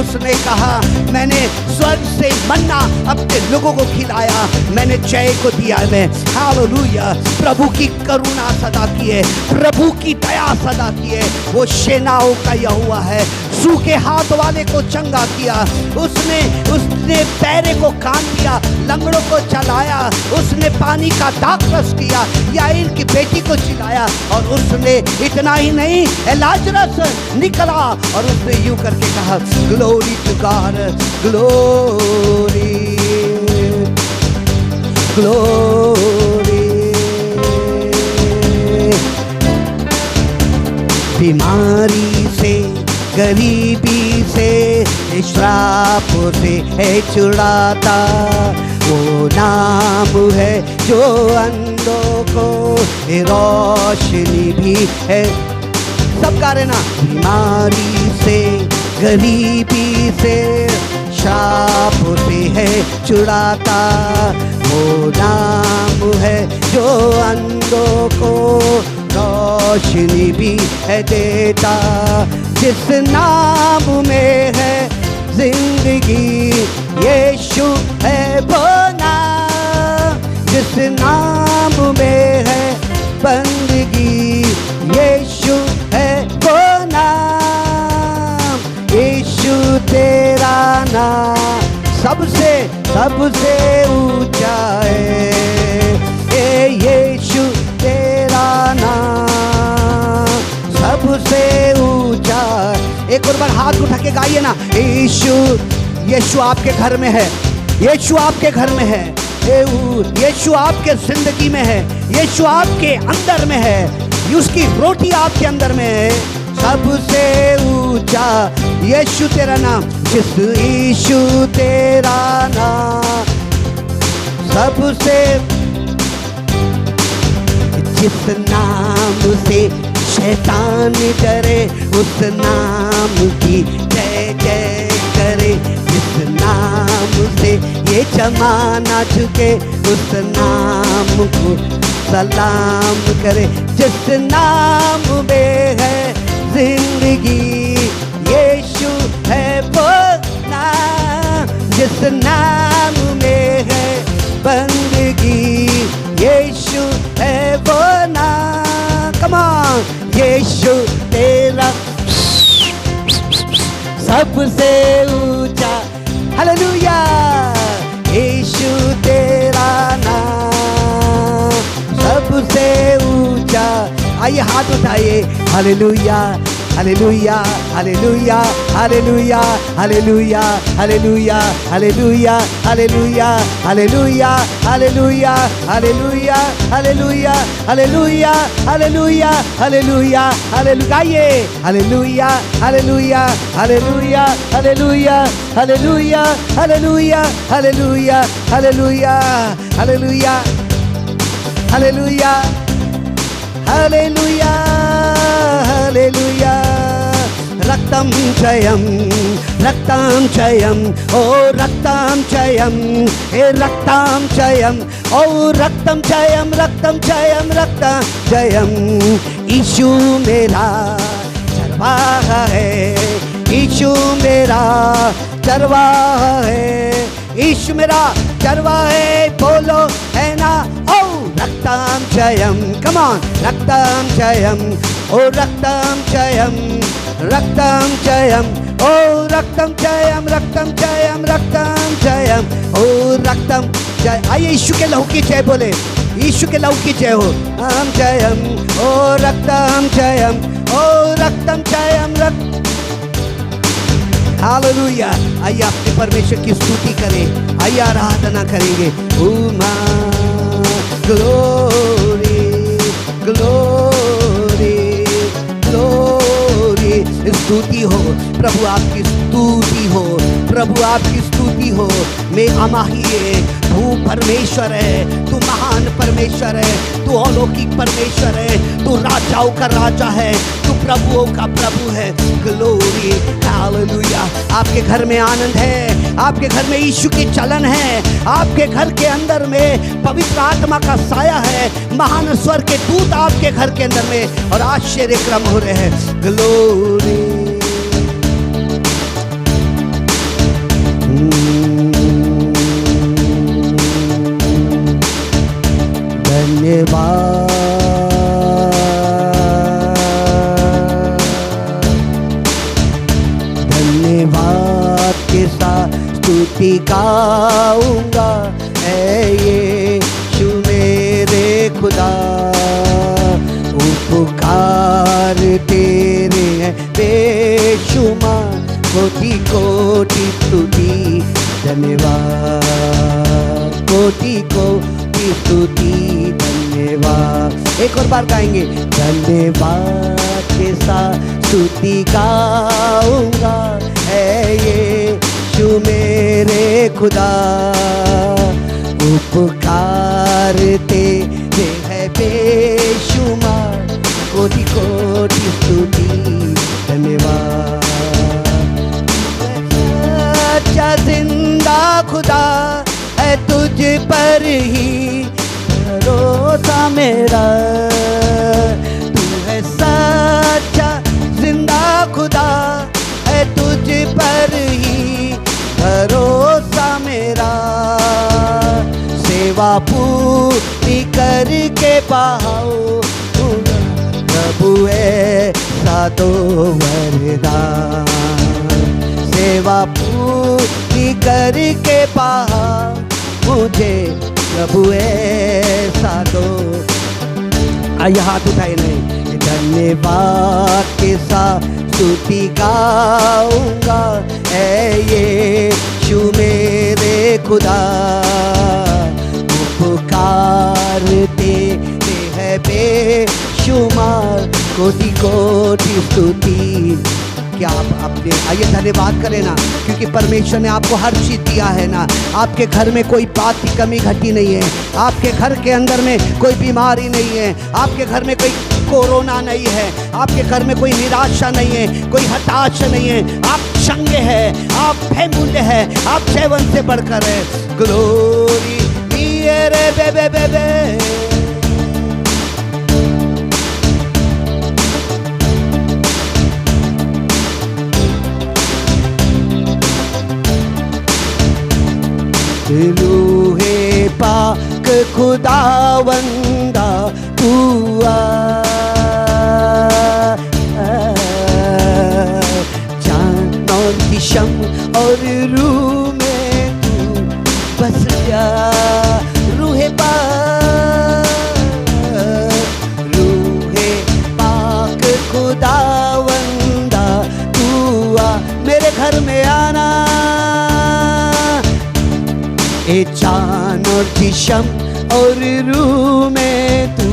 उसने कहा मैंने स्वर्ग से मन्ना अपने लोगों को खिलाया, मैंने जय को दिया मैं। हालेलुया, प्रभु की करुणा सदा की है, प्रभु की दया सदा की है। वो सेनाओं का यहोवा है, सूखे हाथ वाले को चंगा किया। उसने पैरे को कान दिया, लंगड़ों को चलाया। उसने पानी का दाखरस किया, याईर की बेटी को चिल्लाया। और उसने इतना ही नहीं, लाजरस निकला और उसने यूं करके कहा glory to God, glory glory. बीमारी से, गरीबी से, श्राप से है छुड़ाता। वो नाम है जो अंधों को रोशनी भी है। सब गा रहे ना। बीमारी से, गरीबी से, श्राप से है छुड़ाता। वो नाम है जो अंधों को रोशनी भी है देता। जिस नाम में है जिंदगी, यीशु है वो नाम। जिस नाम में है बंदगी, यीशु है वो नाम। यीशु तेरा नाम सबसे सबसे ऊंचा है। यीशु तेरा नाम सबसे ऊंचा। एक और बार हाथ उठा के गाइए ना। यीशु, यीशु आपके घर में है, यीशु आपके घर में है, यीशु आपके जिंदगी में है, यीशु आपके अंदर में है, उसकी रोटी आपके अंदर में है। सबसे ऊंचा यीशु तेरा नाम। जिस यीशु तेरा नाम सबसे, जिस नाम से शैतान डरे, उस नाम की जय जय करे। जिस नाम नाम से ये जमाना झुके, उस नाम को सलाम करे। जिस नाम में है जिंदगी, यीशु है वो नाम। जिस नाम में है बंदगी, यीशु है वो नाम। कम ऑन, यीशु तेरा सबसे ऊंचा, हालेलुया, यीशु तेरा नाम सबसे ऊंचा। आइए हाथ उठाइए, hallelujah hallelujah hallelujah hallelujah hallelujah hallelujah hallelujah hallelujah hallelujah hallelujah hallelujah hallelujah hallelujah hallelujah hallelujah hallelujah. गाइए hallelujah hallelujah hallelujah hallelujah hallelujah hallelujah hallelujah hallelujah hallelujah hallelujah hallelujah hallelujah. रक्तं जयं रक्तं जयं ओ रक्तं जयं, हे रक्तं जयं ओ रक्तं जयं रक्तं जयं रक्तं जयं। यीशु मेरा चरवाहा है, यीशु मेरा चरवाहा है, यीशु मेरा चरवाहा है, बोलो है ना। ओ रक्तं जयं, कम ऑन, रक्तं जयं ओ रक्तं जयं रक्तं जयं ओ रक्तं जयं रक्तं जयं रक्तं जयं ओ रक्तं जय। आइए यीशु के लहू की जय बोले, यीशु के लहू की जय हो। हम जयं ओ रक्तं जयं ओ रक्तं जयं रक्त। हालेलुया। आइए अपने परमेश्वर की स्तुति करें, आइए आराधना करेंगे। Uma glory glory glory. स्तुति हो प्रभु, आपकी स्तुति हो प्रभु, आपकी स्तुति हो। मैं अमाहिए, तू परमेश्वर है, तू महान परमेश्वर है, तू अलौकिक परमेश्वर है, तू राजाओं का राजा है, तू प्रभुओं का प्रभु है। Glory hallelujah. आपके घर में आनंद है, आपके घर में यीशु की चलन है, आपके घर के अंदर में पवित्र आत्मा का साया है, महान स्वर के दूत आपके घर के अंदर में और आश्चर्य क्रम हो रहे हैं। ग्लोरी धन्यवाद धन्यवाद के साथ स्तुति गाऊंगा, ऐ यीशु मेरे खुदा। उपकार तेरे हैं बेशुमार, कोटि कोटि स्तुति धन्यवाद, कोटि कोटि स्तुति धन्यवाद। एक और बार गाएंगे, धन्यवाद के साथ स्तुति गाऊंगा, है यीशु मेरे खुदा। उपकार तेरे है बेशुमार, कोटि कोटि स्तुति धन्यवाद। सच्चा जिंदा खुदा है, तुझ पर ही भरोसा मेरा। तू है सच्चा जिंदा खुदा है, तुझ पर ही भरोसा मेरा। सेवा पूरी करके पाओ प्रभु ऐसा दो वरदान। सेवा पूरी करके पाओ मुझे प्रभु ऐसा दो। आइए हाथ उठाए नहीं। धन्यवाद के साथ स्तुति गाऊंगा, ऐ यीशु मेरे खुदा। उपकार तेरे है बेशुमार, कोटि कोटि स्तुति। क्या आप अपने आइए धन्यवाद करें ना, क्योंकि परमेश्वर ने आपको हर चीज़ दिया है ना। आपके घर में कोई बात की कमी घटी नहीं है, आपके घर के अंदर में कोई बीमारी नहीं है, आपके घर में कोई कोरोना नहीं है, आपके घर में कोई निराशा नहीं है, कोई हताशा नहीं है, आप चंगे हैं, आप बहुमूल्य हैं, आप जीवन से बढ़कर है। ग्लोरी रे बे बे बे बे। रूहे पाक खुदावंदा तू जान और दिशम और रूह में तू बस जा। रूहे पाक खुदावंदा तू मेरे घर में आना। ए जान और जिस्म और रूह में तू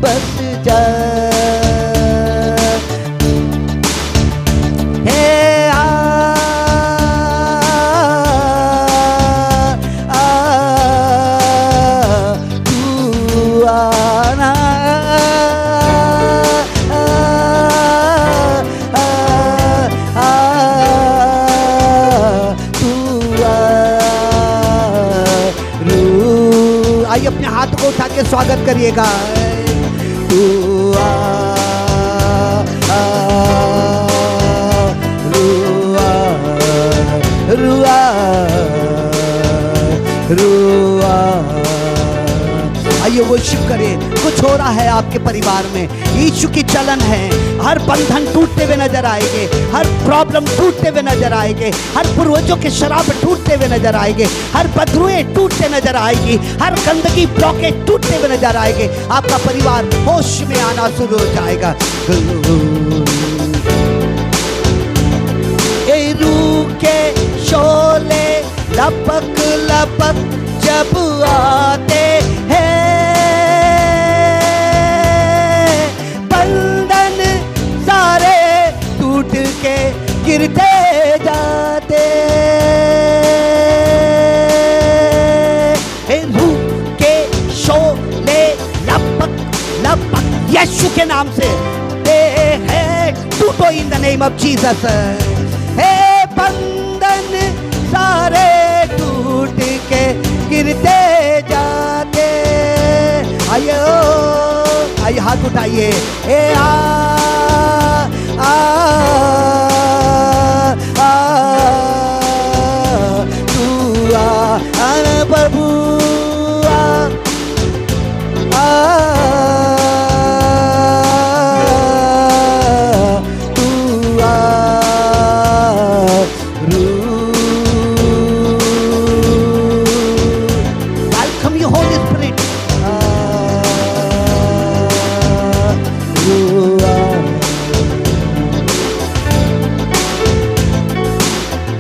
बस जा। हे तू आना। आइए अपने हाथ को उठा के स्वागत करिएगा। तू रुआ रुआ। आइए वर्शिप करें। कुछ हो रहा है आपके परिवार में, यीशु की चलन है। हर बंधन टूटते हुए नजर आएंगे, हर प्रॉब्लम टूटते हुए नजर आएंगे, हर पूर्वजों के शराब टूटते हुए नजर आएंगे, हर बदरुएं टूटते नजर आएगी, हर गंदगी ब्लॉकेज टूटते हुए नजर आएंगे। आपका परिवार होश में आना शुरू हो जाएगा। ए रूह के शोले लपक लपक जब आते हैं, बंधन सारे टूट के गिरते जाते। रूह के शोले लपक लपक यीशु के नाम से है टूटो in the name of Jesus. हे बंधन सारे टूट के गिरते जाते। आइए आइए हाथ उठाइए। ए तू प्रभु welcome you Holy Spirit।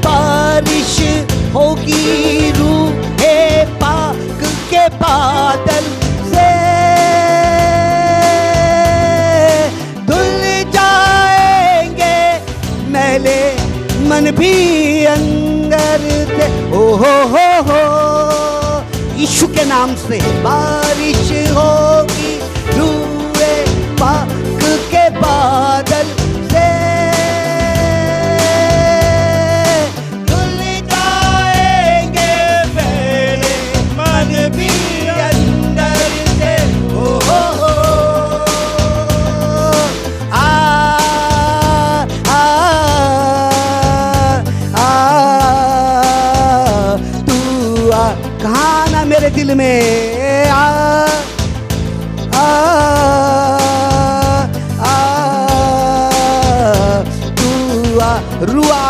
बारिश होगी रूहे पाक के बादल से, धुल जाएंगे मैले मन भी अंदर से। ओ हो यीशु के नाम से बारिश होगी रूहे पाक के बादल से, धुल जाएंगे मेरे मन भी अंदर से। ओ हो तू कहाँ ना मेरे दिल में तू रुआ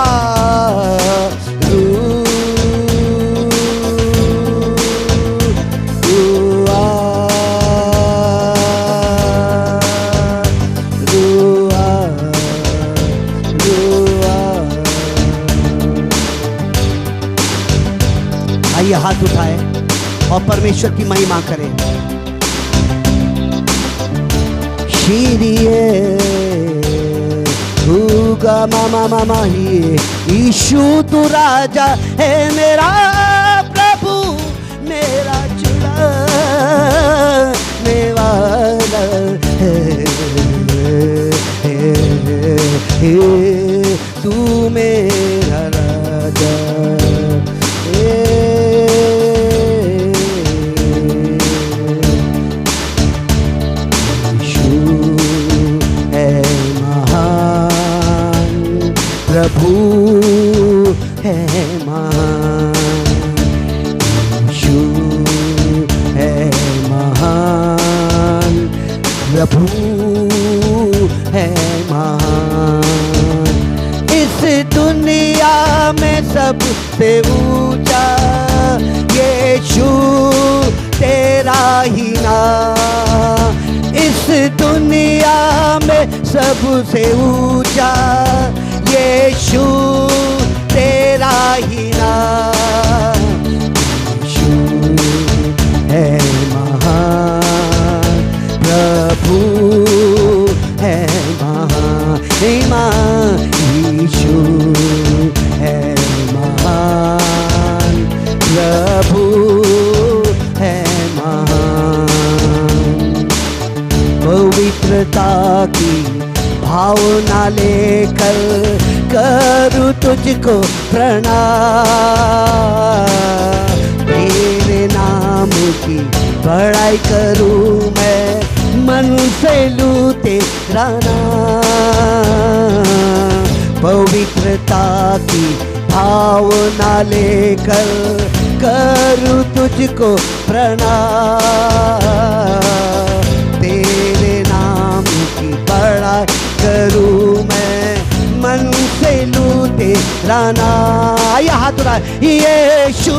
आइए हाथ उठाए और परमेश्वर की महिमा करें। शीरिए हुगा मामा मामा ही यीशु तू राजा है मेरा प्रभु, मेरा चुराने वाला है। हे तू मेरा राजा, यीशु है महान, प्रभु है महान, यीशु है महान, प्रभु है महान। इस दुनिया में सबसे ऊंचा यीशु तेरा ही नाम, इस दुनिया में सबसे ऊंचा यीशु तेरा ही नाम, यीशु है महान, प्रभु है महान, यीशु है महान, प्रभु है महान। पवित्रता की भावना लेकर करूं तुझको प्रणाम, तेरे नाम की बड़ाई करूं मैं, मन से लूं तेरा नाम। पवित्रता की भावना लेकर करूं तुझको प्रणाम, तेरे नाम की बड़ाई करूं मैं, मन से लूं तेरा नाम। आया हाथ उठा, यीशु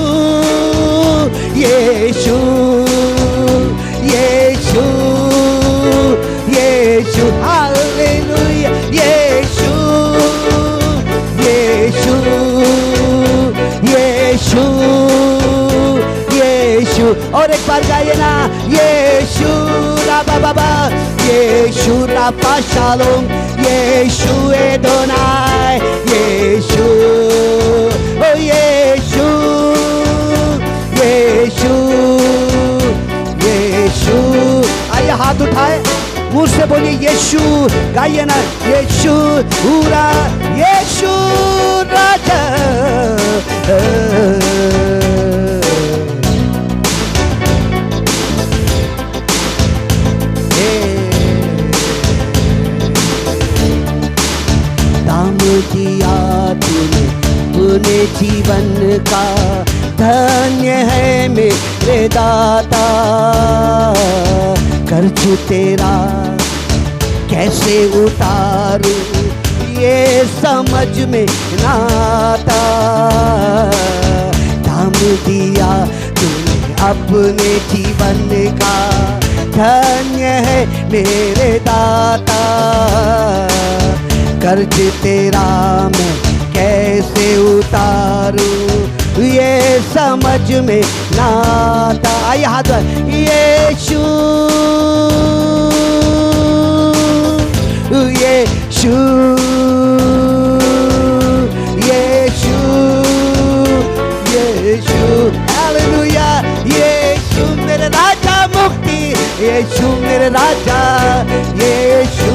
यीशु यीशु यीशु, हालेलुया, यीशु यीशु यीशु यीशु। और एक बार गाइए ना, यीशु राबा बाबा, यीशु राफा शालोम, यीशु एडोनाई, यीशु ओ यीशु यीशु यीशु। आइए हाथ उठाए, मुंह से बोलिए यीशु, गाइए ना, यीशु पूरा, यीशु राजा। दाम दिया तूने जीवन का, धन्य है मेरे दाता। कर्ज तेरा कैसे उतारूं ये समझ में ना आता, दाम दिया तूने अपने जीवन का, धन्य है मेरे दाता। कर्ज तेरा मैं कैसे उतारूं ये समझ में ना आता। आइए हाथ, यीशु यीशु यीशु यीशु, हालेलुया, यीशु मेरे राजा मुक्ति, यीशु मेरे राजा, यीशु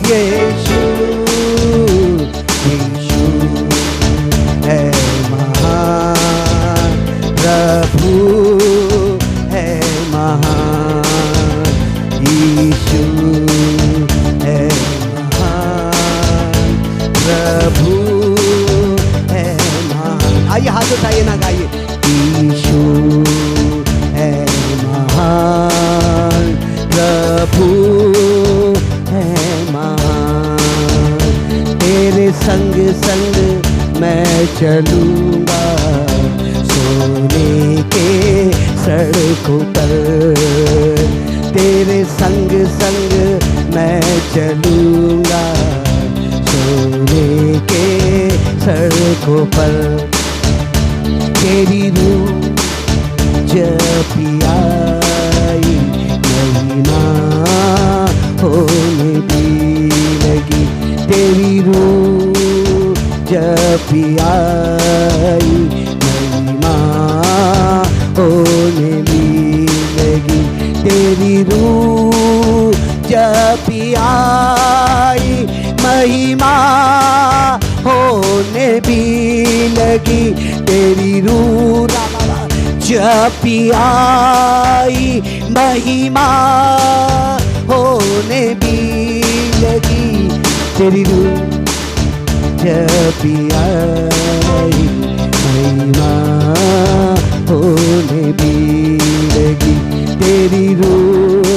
यीशु यीशु है महान, प्रभु है महान, यीशु है महान, प्रभु है महान। आइए हाथ उठाइए ना, गाइए, यीशु है महान, प्रभु है महान। तेरे संग संग मैं चलूंगा सोने के सड़कों पर, तेरे संग संग मैं चलूंगा सोने के सड़कों पर। तेरी रूह जब आई महिमा होने भी लगी, तेरी रूह जब आई महिमा होने भी लगी, तेरी रूह जब आई तेरी रूह जब भी आई महिमा होने भी लगी, तेरी रूह जब भी आई महिमा होने भी लगी, तेरी रूह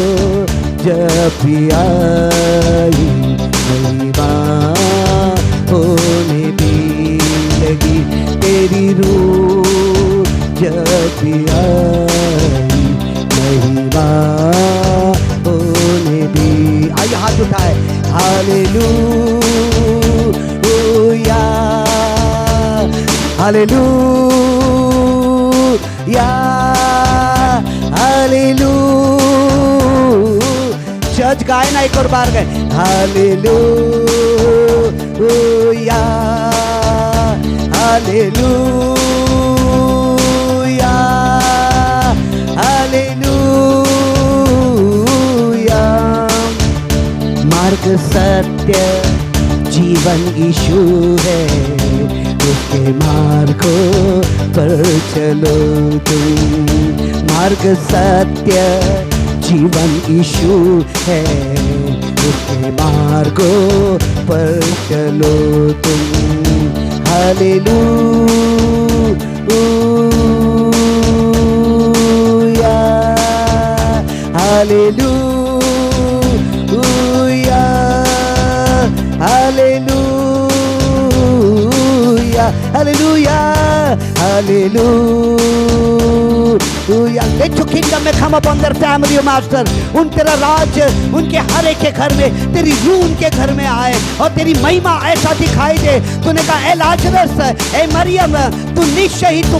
जब भी आई महिमा होने भी लगी, तेरी रूह जब भी आई महिमा होने भी। आइए हाथ उठाए, हालेलुया हालेलुया हालेलुया। चर्च गाए ना एक और बार गए, हालेलुया हालेलुया हालेलुया। मार्ग सत्य जीवन यीशु है, उसके मार्गों पर चलो तुम। मार्ग सत्य जीवन यीशु है, उसके मार्गों पर चलो तुम। Hallelujah hallelujah hallelujah hallelujah hallelujah. Let your kingdom come upon their family, O Master. उन तेरा राज उनके हर एक के घर में, तेरी रूह उनके घर में आए और तेरी महिमा ऐसा दिखाई दे। तूने कहा ए लाजरस, ए मरियम, तू निश्चय ही तू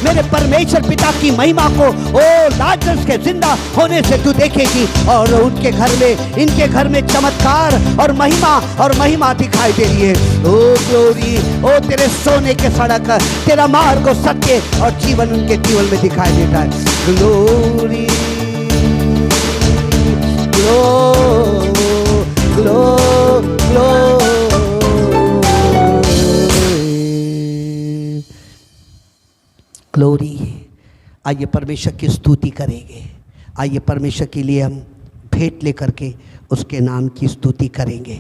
मेरे परमेश्वर पिता की महिमा को ओ लाजरस के जिंदा होने से तू देखेगी। और उनके घर में, इनके घर में चमत्कार और महिमा दिखाई दे रही है। ओ ग्लोरी, ओ तेरे सोने के सड़क, तेरा मार्ग और सत्य और जीवन उनके जीवन में दिखाई देता है। Glory glow glow glow. Glory. आइए परमेश्वर की स्तुति करेंगे। आइए परमेश्वर के लिए हम भेंट लेकर के उसके नाम की स्तुति करेंगे।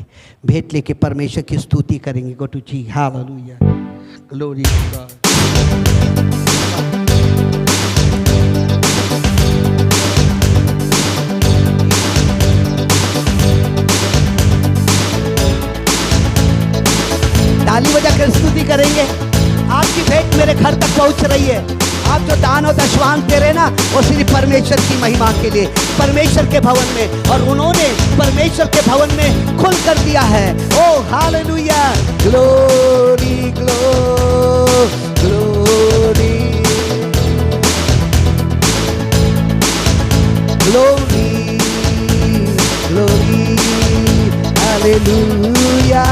भेंट लेके परमेश्वर की स्तुति करेंगे। गो टू जी, हालेलुया, ग्लोरी टू गॉड। ताली बजा कर स्तुति करेंगे। आपकी भेंट मेरे घर तक पहुंच रही है। आप जो दान और दशवान दे रहे ना, वो सिर्फ परमेश्वर की महिमा के लिए, परमेश्वर के भवन में, और उन्होंने परमेश्वर के भवन में खुल कर दिया है। ओ हालेलुया, ग्लोरी ग्लो glory glory glory. Hallelujah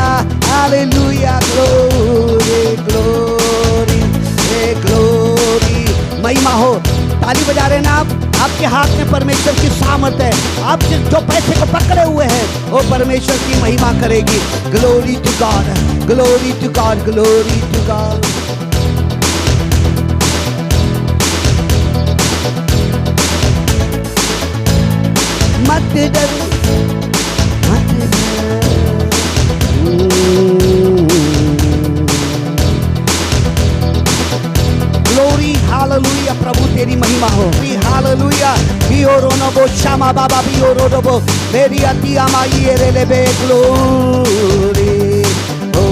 hallelujah, glory glory glory. महिमा हो। ताली बजा रहे ना आप, आपके हाथ में परमेश्वर की सामर्थ है। आप जो पैसे को पकड़े हुए हैं वो परमेश्वर की महिमा करेगी। Glory to God, glory to God, glory to God. मत डर मत डर। ग्लोरी हालेलुया, प्रभु तेरी महिमा हो। हालेलुया, बियो रोनबो श्यामा बाबा बियो रोनबो मेरी अतिया माई रे बे। ग्लोरी ओ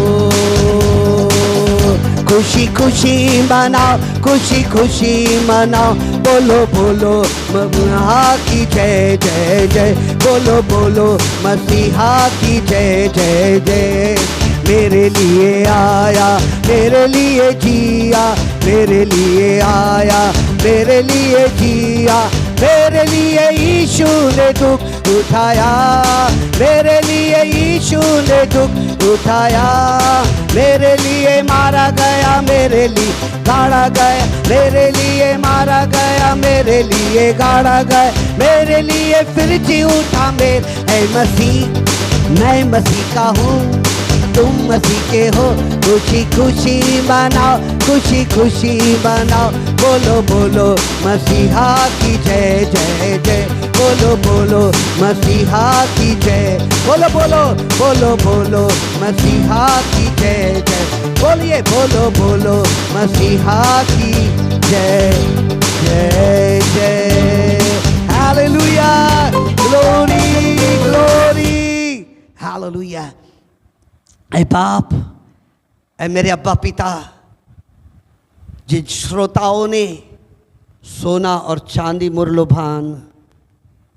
खुशी खुशी मनाओ, खुशी खुशी मनाओ। बोलो बोलो मसीहा की जय जय जय। बोलो बोलो मसीहा की जय जय जय। मेरे लिए आया, मेरे लिए जिया, मेरे लिए आया, मेरे लिए जिया। मेरे लिए यीशु ने दुख उठाया, मेरे लिए यीशु ने दुख उठाया। मेरे लिए मारा गया, मेरे लिए गाड़ा गया, मेरे लिए मारा गया, मेरे लिए गाड़ा गया। मेरे लिए फिर जी उठा। मेरे मसीह, मैं मसीह का हूँ, तुम मसीह के हो, खुशी खुशी मनाओ, खुशी खुशी मनाओ। बोलो बोलो मसीहा की जय जय जय, बोलो बोलो मसीहा की जय, बोलो बोलो बोलो बोलो मसीहा की जय जय, बोलिए बोलो बोलो मसीहा की जय जय जय। Hallelujah, glory glory, hallelujah. ऐ बाप, ऐ मेरे अब्बा पिता, जिन श्रोताओं ने सोना और चांदी मुरलोभान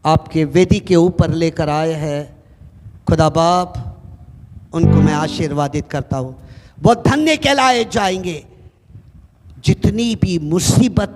आपके वेदी के ऊपर लेकर आए हैं, खुदा बाप उनको मैं आशीर्वादित करता हूँ। वो धन्य कहलाए जाएंगे। जितनी भी मुसीबत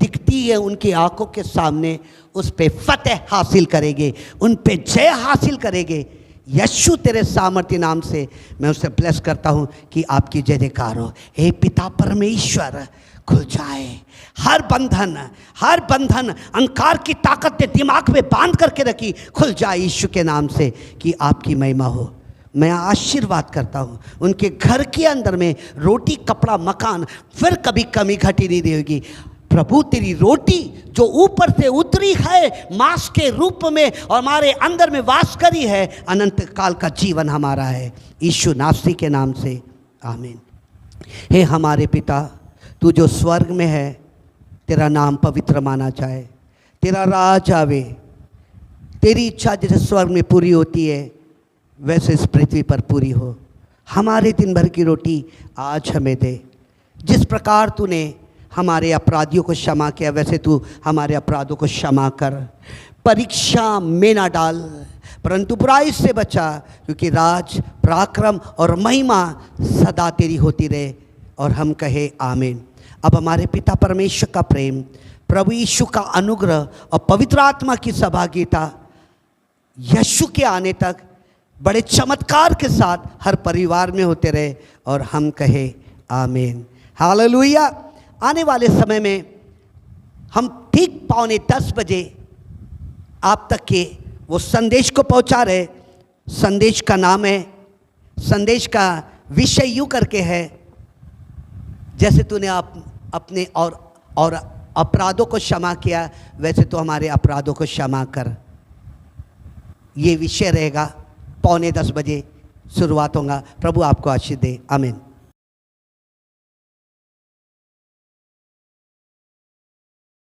दिखती है उनकी आंखों के सामने, उस पे फतेह हासिल करेंगे, उन पे जय हासिल करेंगे। यीशु तेरे सामर्थ्य नाम से मैं उसे ब्लेस करता हूँ कि आपकी जय जयकार हो। हे पिता परमेश्वर, खुल जाए हर बंधन अंधकार की ताकत ने दिमाग में बांध करके रखी, खुल जाए यीशु के नाम से कि आपकी महिमा हो। मैं आशीर्वाद करता हूँ उनके घर के अंदर में रोटी कपड़ा मकान फिर कभी कमी घटी नहीं रहेगी। प्रभु तेरी रोटी जो ऊपर से उतरी है मांस के रूप में और हमारे अंदर में वास करी है, अनंत काल का जीवन हमारा है, यीशु नासरी के नाम से आमीन। हे हमारे पिता, तू जो स्वर्ग में है, तेरा नाम पवित्र माना जाए, तेरा राज आवे, तेरी इच्छा जैसे स्वर्ग में पूरी होती है वैसे इस पृथ्वी पर पूरी हो। हमारे दिन भर की रोटी आज हमें दे। जिस प्रकार तूने हमारे अपराधियों को क्षमा किया वैसे तू हमारे अपराधों को क्षमा कर। परीक्षा में ना डाल परंतु बुराई से बचा, क्योंकि राज पराक्रम और महिमा सदा तेरी होती रहे। और हम कहे आमीन। अब हमारे पिता परमेश्वर का प्रेम, प्रभु यीशु का अनुग्रह और पवित्र आत्मा की सहभागिता यीशु के आने तक बड़े चमत्कार के साथ हर परिवार में होते रहे। और हम कहे आमीन। हालेलुया। आने वाले समय में हम ठीक 9:45 बजे आप तक के वो संदेश को पहुंचा रहे। संदेश का नाम है, संदेश का विषय यूँ करके है, जैसे तूने आप अपने और अपराधों को क्षमा किया वैसे तो हमारे अपराधों को क्षमा कर। ये विषय रहेगा। 9:45 बजे शुरुआत होगा। प्रभु आपको आशीष दे। आमीन।